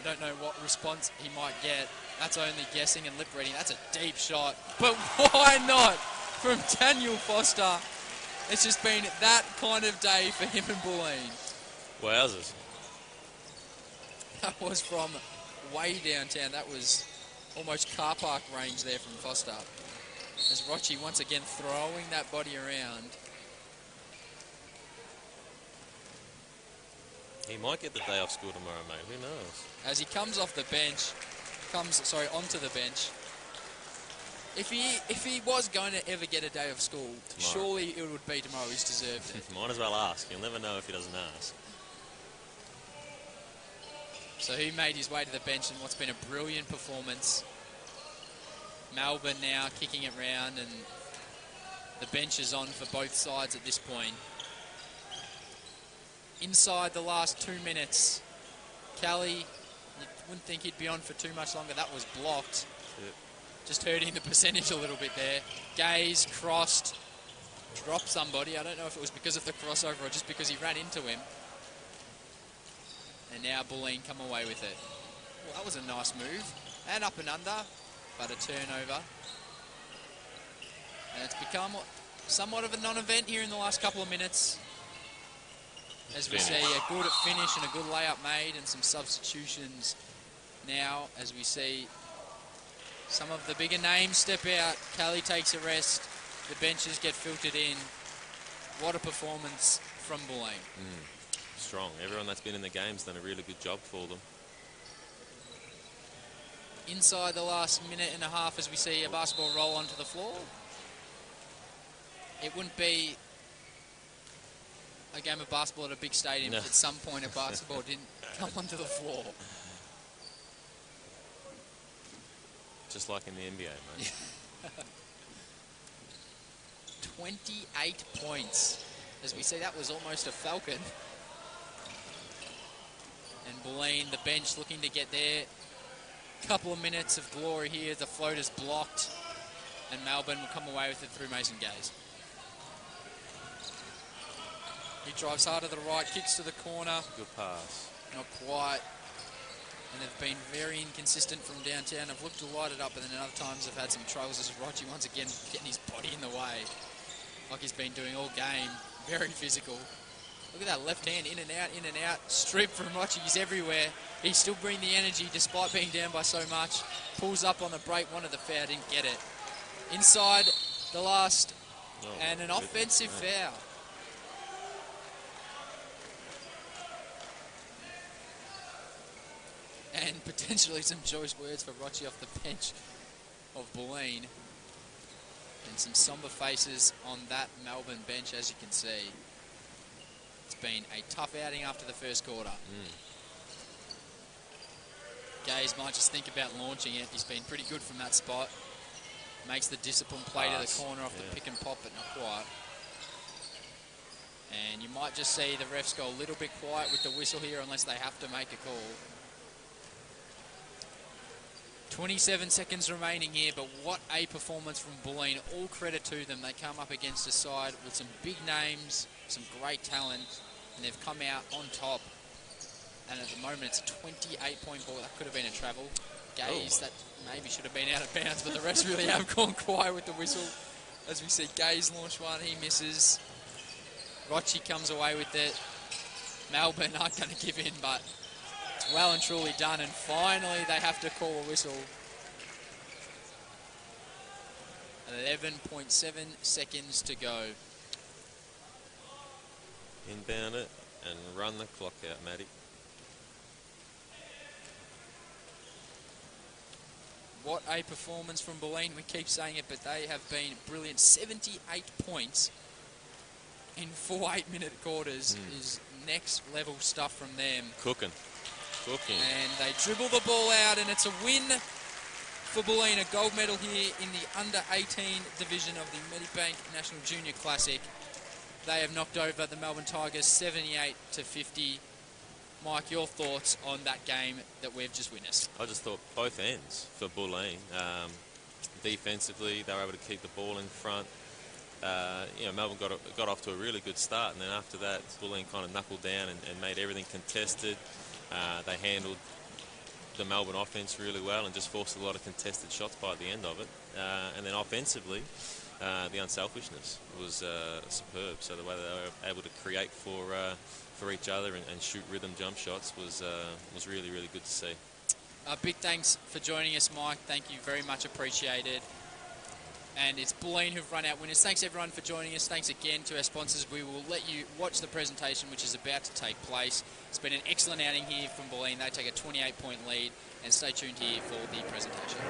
I don't know what response he might get. That's only guessing and lip reading. That's a deep shot, but why not from Daniel Foster? It's just been that kind of day for him and Bulleen. Wowzers. That was from way downtown. That was almost car park range there from Foster. As Rochi once again throwing that body around. He might get the day off school tomorrow, mate. Who knows? As he comes off the bench, onto the bench. If he was going to ever get a day off school, tomorrow. Surely it would be tomorrow. He's deserved it. Might as well ask. You'll never know if he doesn't ask. So he made his way to the bench in what's been a brilliant performance. Melbourne now kicking it round, and the bench is on for both sides at this point. Inside the last 2 minutes, Kelly, you wouldn't think he'd be on for too much longer. That was blocked. Yep. Just hurting the percentage a little bit there. Gaze, crossed, dropped somebody. I don't know if it was because of the crossover or just because he ran into him. And now Bulleen come away with it. Well, that was a nice move. And up and under, but a turnover. And it's become somewhat of a non-event here in the last couple of minutes. As we see a good finish and a good layup made, and some substitutions now as we see some of the bigger names step out. Kelly takes a rest. The benches get filtered in. What a performance from Bulleen. Strong. Everyone that's been in the game's done a really good job for them. Inside the last minute and a half as we see a basketball roll onto the floor. It wouldn't be a game of basketball at a big stadium if at some point a basketball didn't come onto the floor. Just like in the NBA, mate. 28 points. As we see, that was almost a Falcon. And Bulleen, the bench, looking to get there. Couple of minutes of glory here. The floater's blocked. and Melbourne will come away with it through Mason Gaze. He drives hard to the right, kicks to the corner. Good pass. Not quite. And they've been very inconsistent from downtown. They've looked to light it up, and then other times they've had some troubles as Rochi once again getting his body in the way, like he's been doing all game. Very physical. Look at that left hand, in and out. Strip from Rochi, he's everywhere. He's still bringing the energy despite being down by so much. Pulls up on the break, wanted the foul, didn't get it. Inside the last, and an offensive foul. And potentially some choice words for Rochi off the bench of Bulleen. And some somber faces on that Melbourne bench, as you can see. It's been a tough outing after the first quarter. Gaze might just think about launching it. He's been pretty good from that spot. Makes the discipline play to the corner off the pick and pop, but not quite. And you might just see the refs go a little bit quiet with the whistle here unless they have to make a call. 27 seconds remaining here, but what a performance from Bulleen. All credit to them. They come up against a side with some big names, some great talent, and they've come out on top. And at the moment, it's a 28-point ball. That could have been a travel. Gaze, that maybe should have been out of bounds, but the refs really have gone quiet with the whistle. As we see, Gaze launch one, he misses. Rochi comes away with it. Melbourne aren't going to give in, but it's well and truly done, and finally they have to call a whistle. 11.7 seconds to go. Inbound it and run the clock out, Matty. What a performance from Bulleen. We keep saying it, but they have been brilliant. 78 points in 4 8-minute quarters is next level stuff from them. Cooking. And they dribble the ball out, and it's a win for Bulleen, a gold medal here in the under-18 division of the Medibank National Junior Classic. They have knocked over the Melbourne Tigers 78-50. Mike, your thoughts on that game that we've just witnessed? I just thought both ends for Bulleen. Defensively, they were able to keep the ball in front. Melbourne got off to a really good start, and then after that, Bulleen kind of knuckled down and made everything contested. They handled the Melbourne offense really well and just forced a lot of contested shots by the end of it. And then offensively, the unselfishness was superb. So the way they were able to create for each other and shoot rhythm jump shots was really, really good to see. Big thanks for joining us, Mike. Thank you, very much appreciated. And it's Bulleen who've run out winners. Thanks everyone for joining us. Thanks again to our sponsors. We will let you watch the presentation which is about to take place. It's been an excellent outing here from Bulleen. They take a 28-point lead, and stay tuned here for the presentation.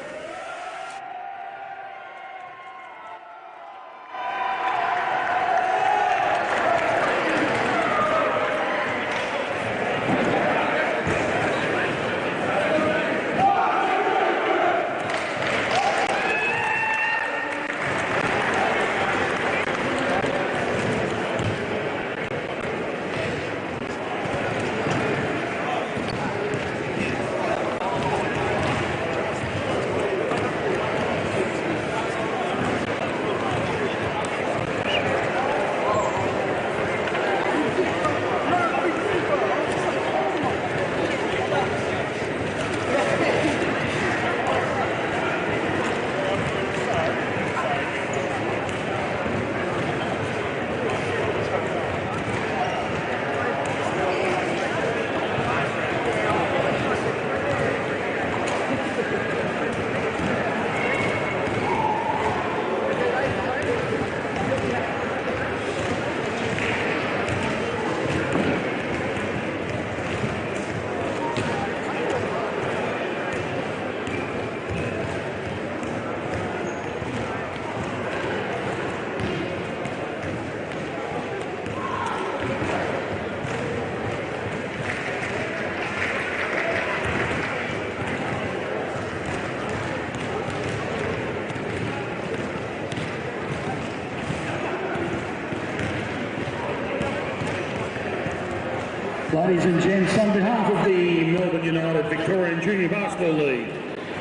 Ladies and gents, on behalf of the Melbourne United Victorian Junior Basketball League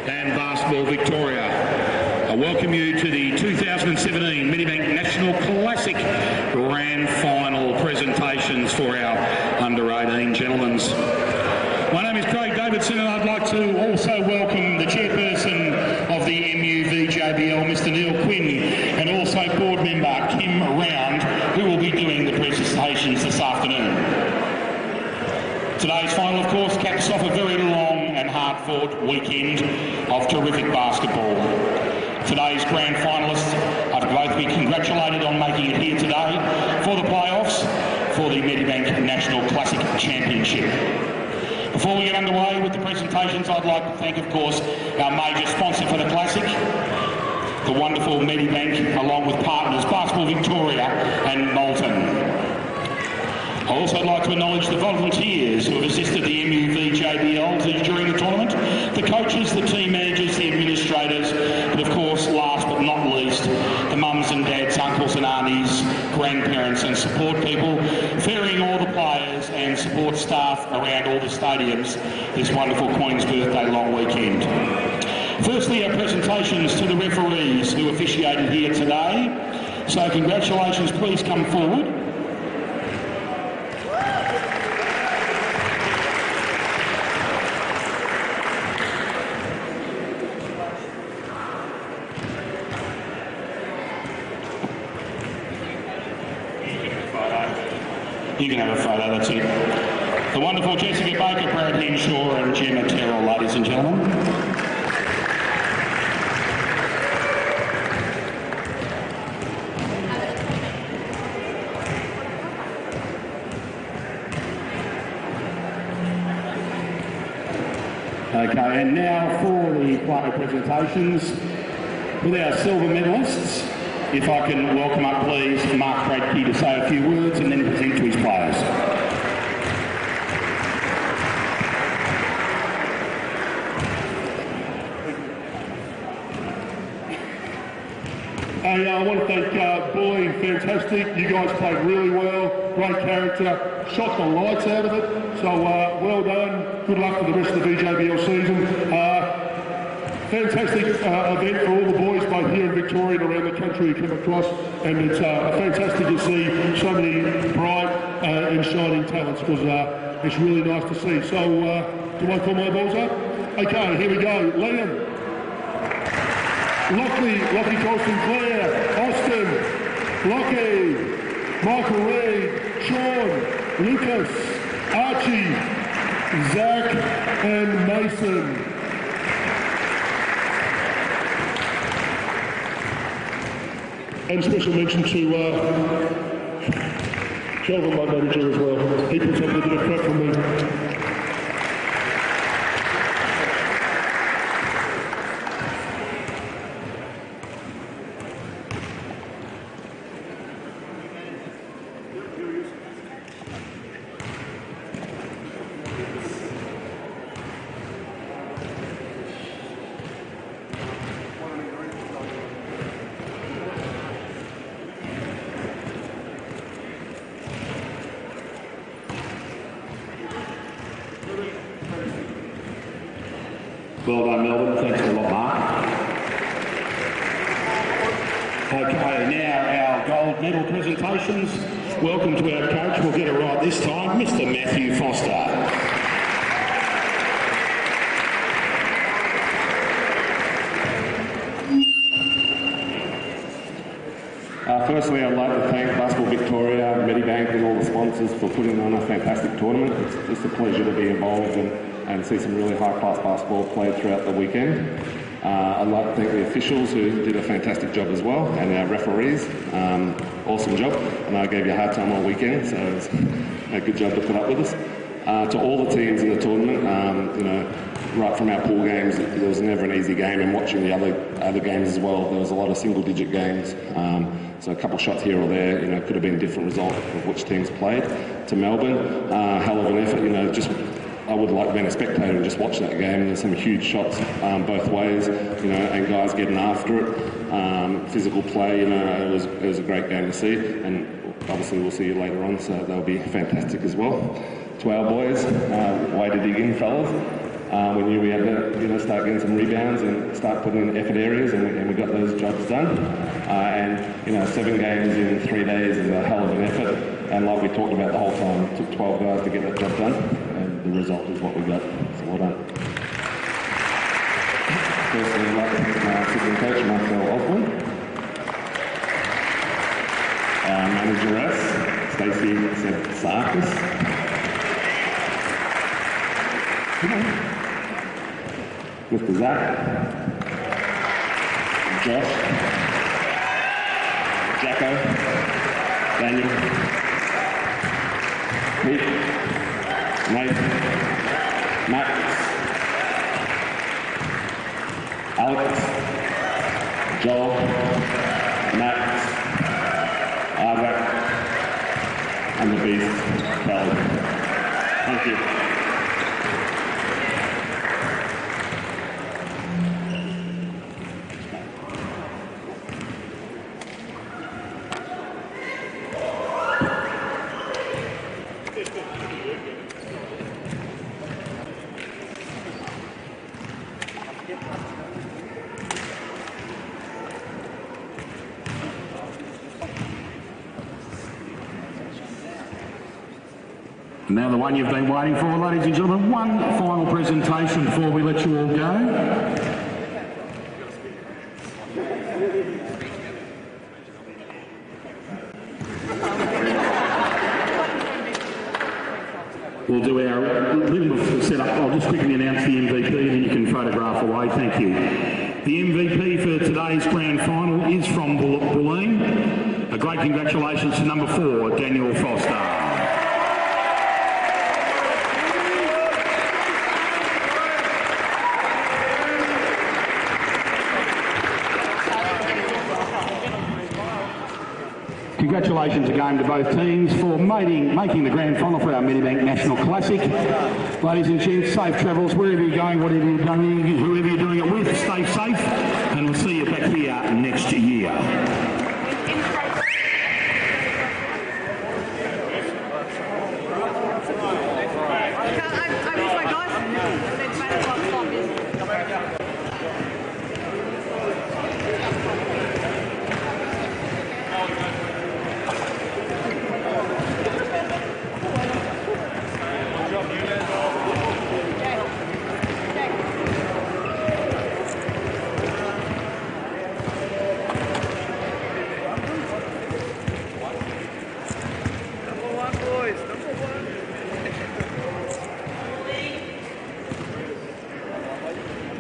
and Basketball Victoria, I welcome you to the 2017 Medibank National Classic Grand Final presentations for our under-18 gentlemen. My name is Craig Davidson, and I'd like to also welcome the chairperson of the MUVJBL, Mr Neil Quinn, and also board member Kim Round, who will be doing the presentations this afternoon. Today's final, of course, caps off a very long and hard-fought weekend of terrific basketball. Today's grand finalists are to both be congratulated on making it here today for the playoffs for the Medibank National Classic Championship. Before we get underway with the presentations, I'd like to thank, of course, our major sponsor for the Classic, the wonderful Medibank, along with partners Basketball Victoria and Molten. I'd also like to acknowledge the volunteers who have assisted the MUVJBL during the tournament, the coaches, the team managers, the administrators, but of course, last but not least, the mums and dads, uncles and aunties, grandparents and support people, ferrying all the players and support staff around all the stadiums this wonderful Queen's Birthday long weekend. Firstly, our presentations to the referees who officiated here today. So congratulations, please come forward. You can have a photo, that's it. The wonderful Jessica Baker, Brad Henshaw and Gemma Terrell, ladies and gentlemen. Okay, and now for the player presentations with our silver medalists. If I can welcome up, please, Mark Bradkey to say a few words and then present to his players. I want to thank Bulleen, fantastic. You guys played really well, great character, shot the lights out of it. So well done. Good luck for the rest of the VJBL season. Fantastic event for all the boys, both here in Victoria and around the country who come across, and it's fantastic to see so many bright and shining talents, because it's really nice to see. So, do I call my balls up? Okay, here we go. Liam, Lockie Colston Clare, Austin, Lockie, Michael Reid, Sean, Lucas, Archie, Zach and Mason. And special mention to Kelvin, my manager, as well. He puts up a bit of crap for me. Well done, Melbourne. Thanks a lot, Mark. Okay, now our gold medal presentations. Welcome to our coach. We'll get it right this time, Mr. Matthew Foster. Firstly, I'd like to thank Basketball Victoria, Medibank and all the sponsors for putting on a fantastic tournament. It's just a pleasure to be involved and see some really high-class basketball played throughout the weekend. I'd like to thank the officials who did a fantastic job as well, and our referees. Awesome job. And I gave you a hard time all weekend, so it's a good job to put up with us. To all the teams in the tournament, right from our pool games, there was never an easy game, and watching the other games as well, there was a lot of single-digit games. So a couple shots here or there, could have been a different result of which teams played. To Melbourne, hell of an effort. I would like being a spectator and just watch that game. There's some huge shots both ways, and guys getting after it. Physical play, it was a great game to see, and obviously we'll see you later on, so they'll be fantastic as well. To our boys, way to dig in, fellas. We knew we had to start getting some rebounds and start putting in effort areas, and we got those jobs done. And 7 games in 3 days is a hell of an effort. And like we talked about the whole time, it took 12 guys to get that job done, and the result is what we got. So well done. Firstly, I'd like to thank my assistant coach, Marcel Osborne. Our manageress, Stacey Sarkis. Mr. Zach, Josh, Jacko, Daniel, Pete, Nate, Max, Alex, Joel, Max, Isaac, and the beast, Kelly. Thank you. Now the one you've been waiting for, ladies and gentlemen, one final presentation before we let you all go. We'll do our little setup. I'll just quickly announce the MVP and then you can photograph away. Thank you. The MVP for today's grand final is from Bulleen. A great congratulations to number 4, Daniel Foster. Congratulations again to both teams for making the grand final for our Medibank National Classic. Ladies and gents, safe travels wherever you're going, whatever you're doing, whoever you're doing it with, stay safe, and we'll see you back here next year.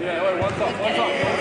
Yeah, wait, what's up?